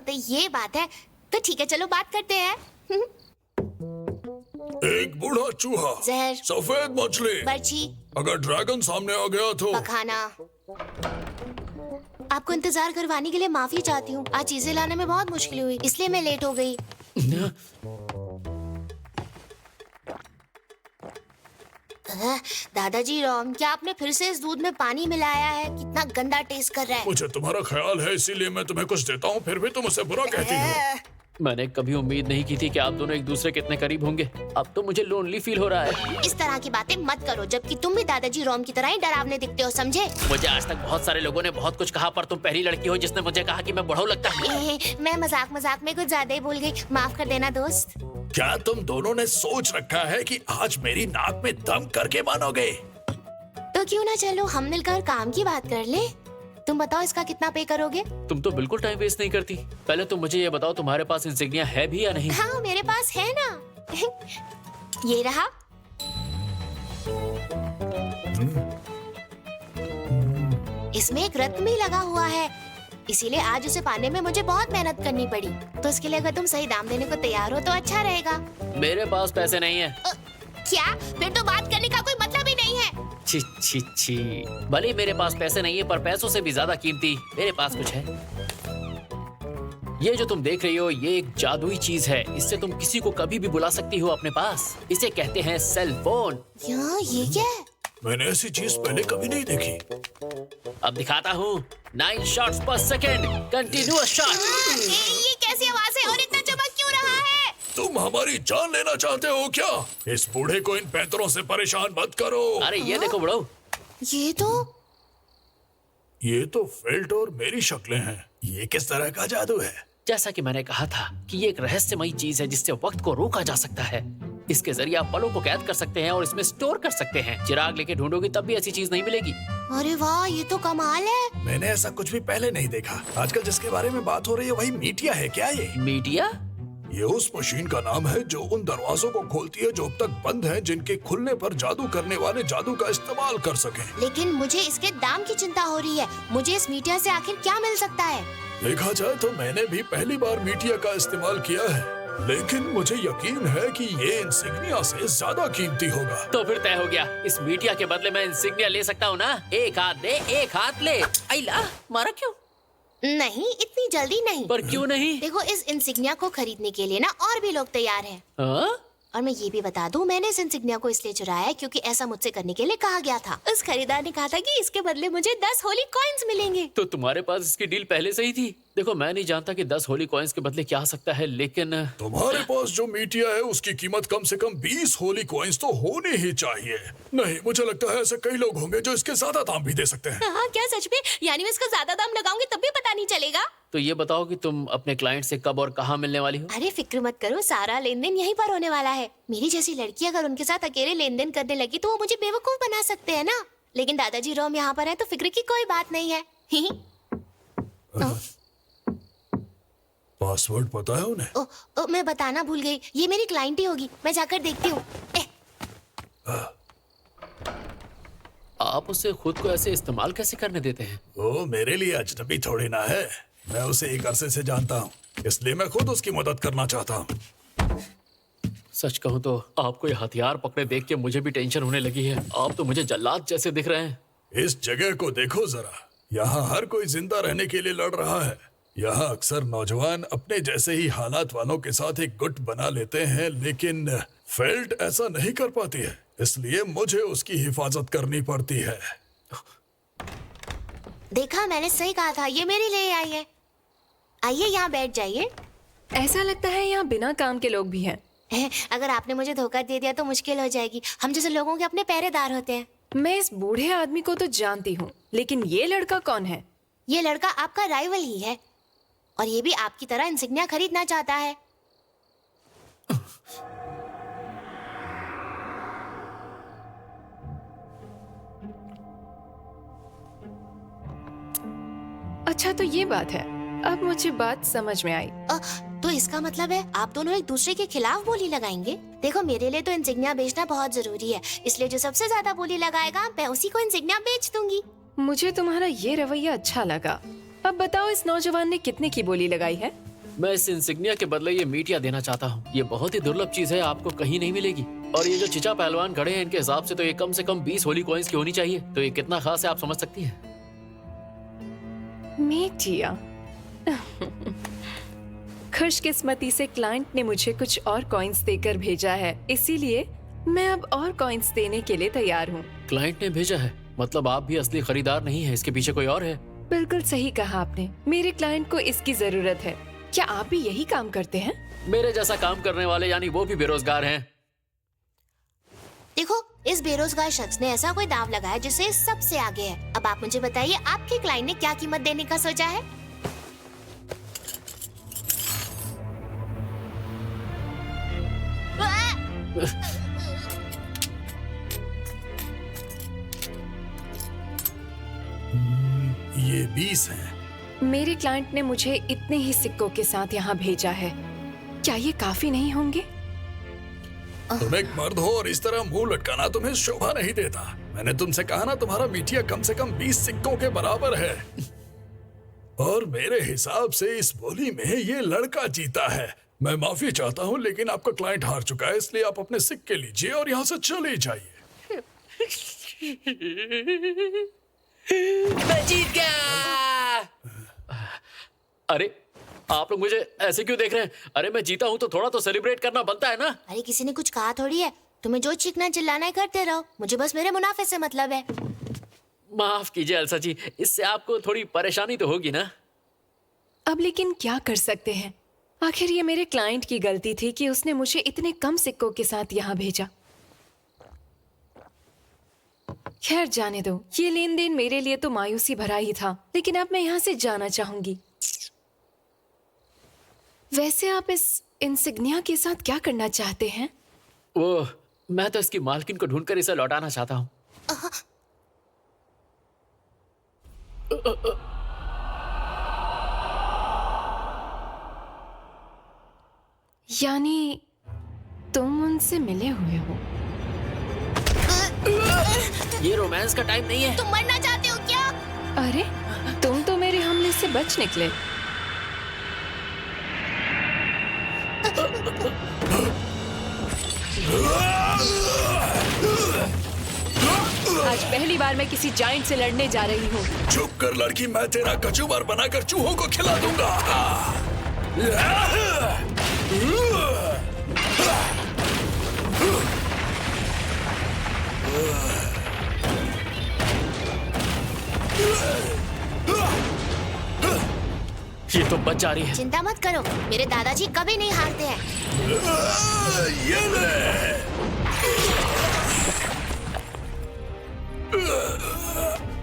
तो ये बात है, तो ठीक है, चलो बात करते हैं। एक बूढ़ा चूहा, जहर, सफेद मछली, बर्ची, अगर ड्रैगन सामने आ गया तो पखाना। आपको इंतजार करवाने के लिए माफी चाहती हूँ। आज चीजें लाने में बहुत मुश्किल हुई, इसलिए मैं लेट हो गई। दादाजी रॉम, क्या आपने फिर से इस दूध में पानी मिलाया है? कितना गंदा टेस्ट कर रहा है। मुझे तुम्हारा ख्याल है, इसीलिए मैं तुम्हें कुछ देता हूँ, फिर भी तुम उसे बुरा कहती हो। मैंने कभी उम्मीद नहीं की थी कि आप दोनों एक दूसरे के इतने करीब होंगे। अब तो मुझे लोनली फील हो रहा है। इस तरह की बातें मत करो, जबकि तुम भी दादाजी रॉम की तरह ही डरावने दिखते हो, समझे? मुझे आज तक बहुत सारे लोगों ने बहुत कुछ कहा, पर तुम पहली लड़की हो जिसने मुझे कहा कि मैं बुढ़ऊ लगता हूँ। मैं मजाक मजाक में कुछ ज्यादा ही बोल गई, माफ कर देना दोस्त। क्या तुम दोनों ने सोच रखा है कि आज मेरी नाक में दम करके मानोगे? तो क्यों ना चलो हम मिलकर काम की बात कर ले। तुम बताओ इसका कितना पे करोगे? तुम तो बिल्कुल टाइम वेस्ट नहीं करती। पहले तुम मुझे ये बताओ, तुम्हारे पास इंसिग्निया है भी या नहीं? हाँ मेरे पास है ना। ये रहा। इसमें एक रत्न भी लगा हुआ है, इसीलिए आज उसे पाने में मुझे बहुत मेहनत करनी पड़ी। तो इसके लिए अगर तुम सही दाम देने को तैयार हो तो अच्छा रहेगा। मेरे पास पैसे नहीं है। क्या? फिर तो बात करने का कोई मतलब ही नहीं है। छी छी छी, भले मेरे पास पैसे नहीं है, पर पैसों से भी ज्यादा कीमती मेरे पास कुछ है। ये जो तुम देख रही हो, ये एक जादुई चीज है। इससे तुम किसी को कभी भी बुला सकती हो अपने पास। इसे कहते हैं सेल फोन। ये क्या है? मैंने ऐसी चीज पहले कभी नहीं देखी। अब दिखाता हूँ। 9 शॉट्स पर सेकेंड, कंटिन्यूअस शॉट। ये कैसी आवाज है और इतना चमक क्यों रहा है? तुम हमारी जान लेना चाहते हो क्या? इस बूढ़े को इन पैंतरों से परेशान मत करो। अरे ये देखो बड़ो, ये तो फेल्ट और मेरी शक्लें हैं। ये किस तरह का जादू है? जैसा कि मैंने कहा था कि ये एक रहस्यमयी चीज है जिससे वक्त को रोका जा सकता है। इसके जरिए आप पलों को कैद कर सकते हैं और इसमें स्टोर कर सकते हैं। चिराग लेके ढूंढोगी तब भी ऐसी चीज नहीं मिलेगी। अरे वाह, ये तो कमाल है। मैंने ऐसा कुछ भी पहले नहीं देखा। आजकल जिसके बारे में बात हो रही है वही मीटिया है क्या? ये मीडिया? ये उस मशीन का नाम है जो उन दरवाजों को खोलती है जो अब तक बंद हैं, जिनके खुलने पर जादू करने वाले जादू का इस्तेमाल कर सकें। लेकिन मुझे इसके दाम की चिंता हो रही है। मुझे इस मीटिया से आखिर क्या मिल सकता है? देखा जाए तो मैंने भी पहली बार मीटिया का इस्तेमाल किया है, लेकिन मुझे यकीन है कि ये इंसिग्निया से ज्यादा कीमती होगा। तो फिर तय हो गया। इस मीडिया के बदले मैं इंसिग्निया ले सकता हूँ ना? एक हाथ दे, एक हाथ ले। आइला, मारा क्यों? नहीं, इतनी जल्दी नहीं। पर क्यों नहीं? देखो, इस इंसिग्निया को खरीदने के लिए ना और भी लोग तैयार हैं। और मैं ये भी बता दूं, मैंने इस इंसिग्निया को इसलिए चुराया है क्योंकि ऐसा मुझसे करने के लिए कहा गया था। उस खरीदार ने कहा था कि इसके बदले मुझे 10 होली कॉइन्स मिलेंगे। तो तुम्हारे पास इसकी डील पहले से ही थी? देखो, मैं नहीं जानता कि 10 होली कॉइन्स के बदले क्या आ सकता है, लेकिन तुम्हारे पास जो मीटिया है उसकी कीमत कम से कम 20 होली कॉइन्स तो होनी ही चाहिए। नहीं, मुझे लगता है ऐसे कई लोग होंगे जो इसके ज्यादा दाम भी दे सकते हैं। हाँ, क्या सच में? यानी मैं इसका ज्यादा दाम लगाऊंगी तब भी पता नहीं चलेगा? तो ये बताओ कि तुम अपने क्लाइंट से कब और कहाँ मिलने वाली हो? अरे फिक्र मत करो, सारा लेन देन यहीं पर होने वाला है। मेरी जैसी लड़की अगर उनके साथ अकेले लेन देन करने लगी तो वो मुझे बेवकूफ बना सकते हैं ना। लेकिन दादाजी रोम यहाँ पर है तो फिक्र की कोई बात नहीं है। पासवर्ड पता है उन्हें? मैं बताना भूल गई। ये मेरी क्लाइंट ही होगी, मैं जाकर देखती हूँ। आप उसे खुद को ऐसे इस्तेमाल कैसे करने देते हैं? वो मेरे लिए अजनबी थोड़ी ना है। मैं उसे एक अरसे से जानता हूँ, इसलिए मैं खुद उसकी मदद करना चाहता हूँ। सच कहूँ तो आपको ये हथियार पकड़े देख के मुझे भी टेंशन होने लगी है। आप तो मुझे जल्लाद जैसे दिख रहे हैं। इस जगह को देखो जरा। यहाँ हर कोई जिंदा रहने के लिए लड़ रहा है। यहाँ अक्सर नौजवान अपने जैसे ही हालात वालों के साथ एक गुट बना लेते हैं, लेकिन फेल्ट ऐसा नहीं कर पाती है, इसलिए मुझे उसकी हिफाजत करनी पड़ती है। देखा, मैंने सही कहा था। ये मेरे लिए आई है। आइए यहाँ बैठ जाइए। ऐसा लगता है यहाँ बिना काम के लोग भी हैं। अगर आपने मुझे धोखा दे दिया तो मुश्किल हो जाएगी। हम जैसे लोगों के अपने पहरेदार होते हैं। मैं इस बूढ़े आदमी को तो जानती हूँ, लेकिन ये लड़का कौन है? ये लड़का आपका राइवल ही है और ये भी आपकी तरह इंसिग्निया खरीदना चाहता है। अच्छा, तो ये बात है। अब मुझे बात समझ में आई। तो इसका मतलब है आप दोनों एक दूसरे के खिलाफ बोली लगाएंगे? देखो, मेरे लिए तो इंसिग्निया बेचना बहुत जरूरी है, इसलिए जो सबसे ज्यादा बोली लगाएगा मैं उसी को इंसिग्निया बेच दूंगी। मुझे तुम्हारा ये रवैया अच्छा लगा। अब बताओ, इस नौजवान ने कितने की बोली लगाई है? मैं इस इंसिग्निया के बदले ये मीटिया देना चाहता हूँ। ये बहुत ही दुर्लभ चीज है, आपको कहीं नहीं मिलेगी। और ये जो चिचा पहलवान खड़े हैं, इनके हिसाब से तो ये कम से कम 20 होली कॉइन्स की होनी चाहिए। तो ये कितना खास है आप समझ सकती हैं। मीटिया। खुशकिस्मती से क्लाइंट ने मुझे कुछ और कॉइन्स देकर भेजा है, इसीलिए मैं अब और कॉइन्स देने के लिए तैयार हूँ। क्लाइंट ने भेजा है, मतलब आप भी असली खरीदार नहीं है, इसके पीछे कोई और है। बिल्कुल सही कहा आपने। मेरे क्लाइंट को इसकी जरूरत है। क्या आप भी यही काम करते हैं? मेरे जैसा काम करने वाले, यानी वो भी बेरोजगार हैं। देखो, इस बेरोजगार शख्स ने ऐसा कोई दांव लगाया जिससे सबसे आगे है। अब आप मुझे बताइए, आपके क्लाइंट ने क्या कीमत देने का सोचा है? ये 20 है। मेरे क्लाइंट ने मुझे इतने ही सिक्कों के साथ यहाँ भेजा है। क्या ये काफी नहीं होंगे? तुम एक मर्द हो और इस तरह मुंह लटकाना तुम्हें शोभा नहीं देता। मैंने तुमसे कहा ना, तुम्हारा मीटिया कम से कम 20 सिक्कों के बराबर है। और मेरे हिसाब से इस बोली में ये लड़का जीता है। मैं माफी चाहता हूँ, लेकिन आपका क्लाइंट हार चुका है, इसलिए आप अपने सिक्के लीजिए और यहाँ से चले जाइए। मैं जीत गया। अरे आप लोग मुझे ऐसे क्यों देख रहे हैं? अरे मैं जीता हूँ तो थोड़ा तो सेलिब्रेट करना बनता है ना। अरे किसी ने कुछ कहा थोड़ी है। तुम्हें जो चीखना चिल्लाना है करते रहो, मुझे बस मेरे मुनाफे से मतलब है। माफ कीजिए एल्सा जी, इससे आपको थोड़ी परेशानी तो होगी ना। अब लेकिन क्या कर सकते हैं? आखिर ये मेरे क्लाइंट की गलती थी कि उसने मुझे इतने कम सिक्कों के साथ यहाँ भेजा। खैर जाने दो, ये लेन देन मेरे लिए तो मायूसी भरा ही था, लेकिन अब मैं यहाँ से जाना चाहूंगी। वैसे आप इस इंसिग्निया के साथ क्या करना चाहते हैं? वो, मैं तो इसकी मालकिन को ढूंढकर इसे लौटाना चाहता हूँ। यानी तुम उनसे मिले हुए हो? ये रोमांस का टाइम नहीं है। तुम मरना चाहते हो क्या? अरे तुम तो मेरे हमले से बच निकले। आज पहली बार मैं किसी जायंट से लड़ने जा रही हूँ। चुप कर लड़की, मैं तेरा कचूबर बनाकर चूहों को खिला दूंगा। ये तो बच जा रही है। चिंता मत करो, मेरे दादाजी कभी नहीं हारते हैं। ये ले।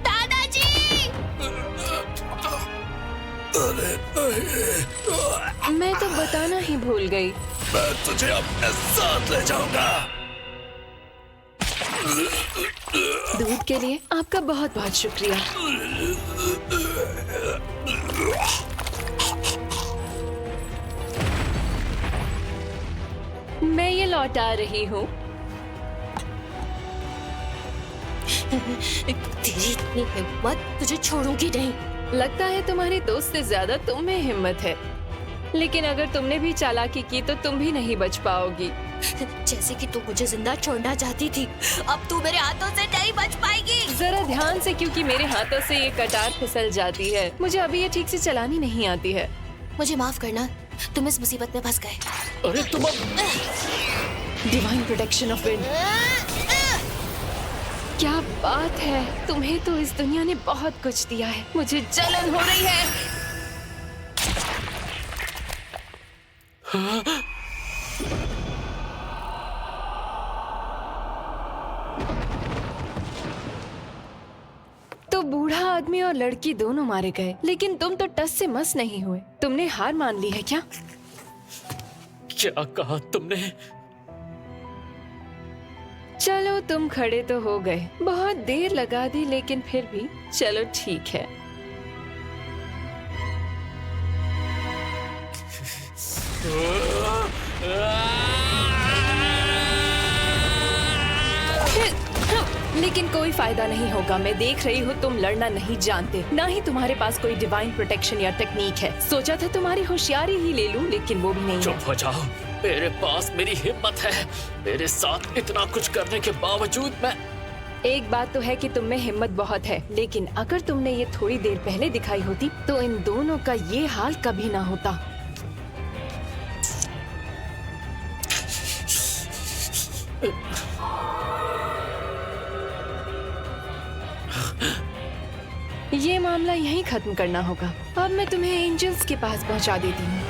दादाजी! अरे नहीं। मैं तो बताना ही भूल गई। मैं तुझे अपने साथ ले जाऊंगा। दूध के लिए आपका बहुत बहुत शुक्रिया। मैं ये लौटा रही हूँ। तेरी इतनी हिम्मत, तुझे छोड़ूंगी नहीं। लगता है तुम्हारे दोस्त से ज्यादा तुम में हिम्मत है, लेकिन अगर तुमने भी चालाकी की तो तुम भी नहीं बच पाओगी। जैसे कि तू मुझे जिंदा छोड़ना चाहती थी, अब तू मेरे हाथों से नहीं बच पाएगी। जरा ध्यान से, क्योंकि मेरे हाथों से ये कटार फिसल जाती है। मुझे अभी ये ठीक से चलानी नहीं आती है। मुझे माफ करना, तुम इस मुसीबत में फंस गए। अरे तुम डिवाइन प्रोटेक्शन ऑफ विंड। क्या बात है, तुम्हें तो इस दुनिया ने बहुत कुछ दिया है। मुझे जलन हो रही है। लड़की दोनों मारे गए, लेकिन तुम तो टस से मस नहीं हुए। तुमने हार मान ली है क्या? क्या कहा तुमने? चलो तुम खड़े तो हो गए। बहुत देर लगा दी, लेकिन फिर भी चलो ठीक है। लेकिन कोई फायदा नहीं होगा। मैं देख रही हूँ तुम लड़ना नहीं जानते, ना ही तुम्हारे पास कोई डिवाइन प्रोटेक्शन या टेक्निक है। सोचा था तुम्हारी होशियारी ही ले लूं, लेकिन वो भी नहीं है। चुप हो जाओ। मेरे पास मेरी हिम्मत है। मेरे साथ इतना कुछ करने के बावजूद मैं... एक बात तो है कि तुम में हिम्मत बहुत है, लेकिन अगर तुमने ये थोड़ी देर पहले दिखाई होती तो इन दोनों का ये हाल कभी ना होता। ये मामला यहीं खत्म करना होगा। अब मैं तुम्हें एंजल्स के पास पहुंचा देती हूँ।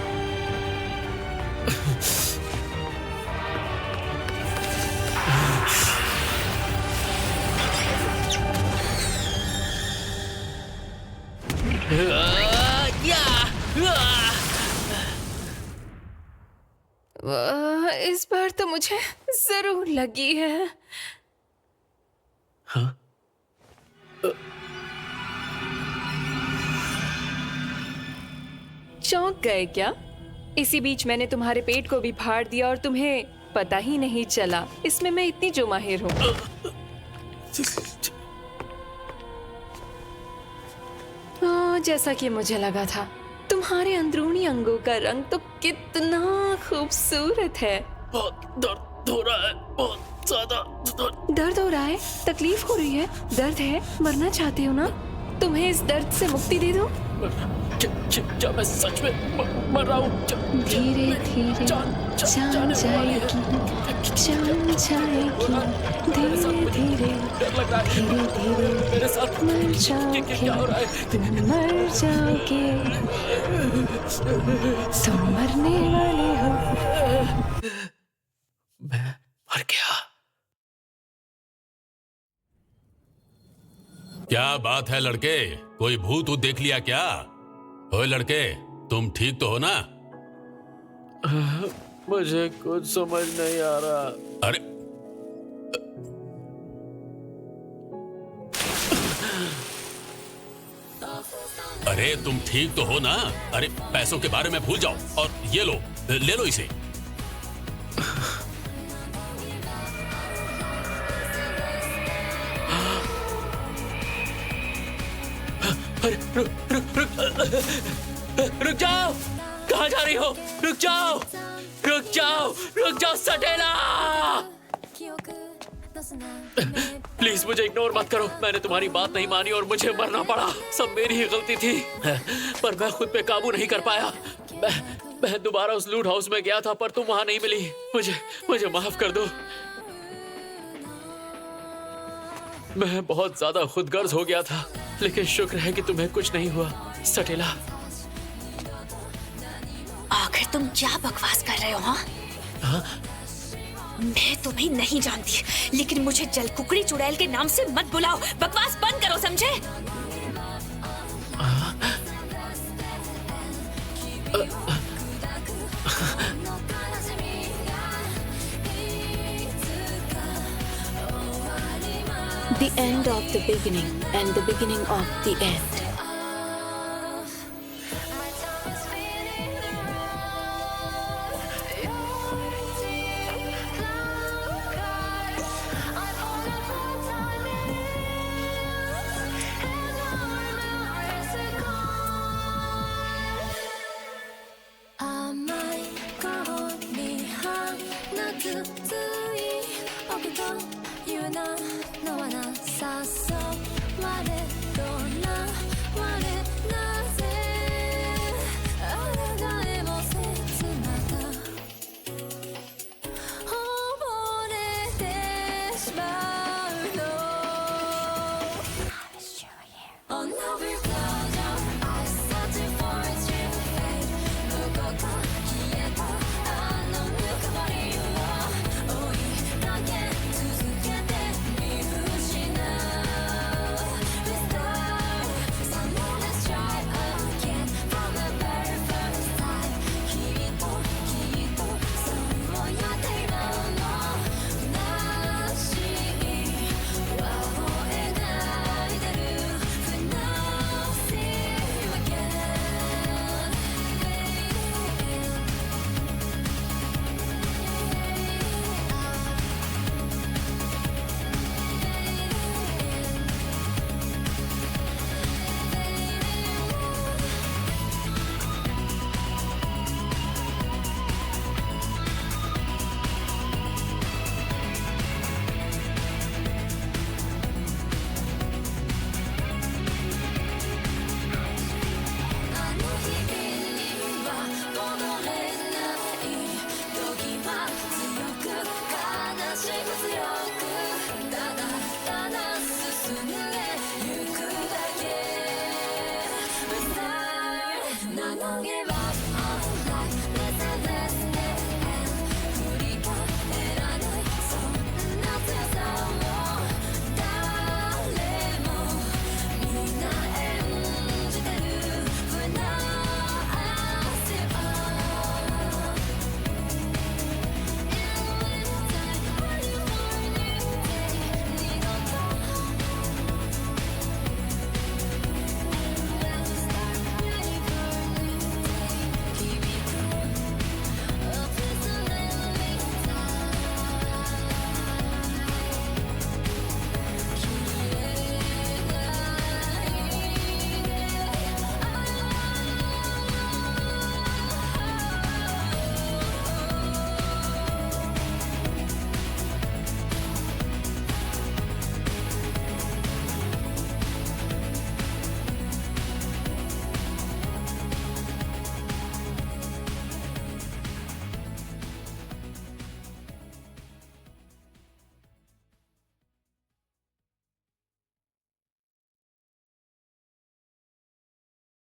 इस बार तो मुझे जरूर लगी है। हाँ? चौंक गए क्या? इसी बीच मैंने तुम्हारे पेट को भी फाड़ दिया और तुम्हें पता ही नहीं चला। इसमें मैं इतनी जो माहिर हूँ। जैसा कि मुझे लगा था, तुम्हारे अंदरूनी अंगों का रंग तो कितना खूबसूरत है। बहुत दर्द हो रहा है, बहुत ज्यादा दर्द हो रहा है? तकलीफ हो रही है? दर्द है? मरना चाहते हो ना? तुम्हें इस दर्द से मुक्ति दे दूं? क्या मैं सच में मर रहा हूँ? धीरे धीरे जान जाएगी, जान जाएगी, धीरे धीरे, धीरे धीरे मेरे साथ मर जाओगे, क्या हो रहा है? तुम मर जाओगे, तुम मरने वाले हो। मैं मर गया। क्या बात है लड़के, कोई भूत ऊत देख लिया क्या? ओए लड़के, तुम ठीक तो हो ना? मुझे कुछ समझ नहीं आ रहा। अरे अरे तुम ठीक तो हो ना? अरे पैसों के बारे में भूल जाओ और ये लो, ले लो इसे। रुक जाओ! कहाँ जा रही हो? रुक जाओ! रुक जाओ! रुक जाओ सटेला! प्लीज मुझे इग्नोर मत करो। मैंने तुम्हारी बात नहीं मानी और मुझे मरना पड़ा। सब मेरी ही गलती थी, पर मैं खुद पे काबू नहीं कर पाया। मैं दोबारा उस लूट हाउस में गया था, पर तुम वहां नहीं मिली। मुझे माफ कर दो। मैं बहुत ज्यादा खुदगर्ज हो गया था, लेकिन शुक्र है कि तुम्हें कुछ नहीं हुआ सटेला। आखिर तुम क्या बकवास कर रहे हो? हाँ? मैं तुम्हें नहीं जानती, लेकिन मुझे जलकुकड़ी चुड़ैल के नाम से मत बुलाओ। बकवास बंद करो, समझे? The end of the beginning and the beginning of the end.甘い香り放つ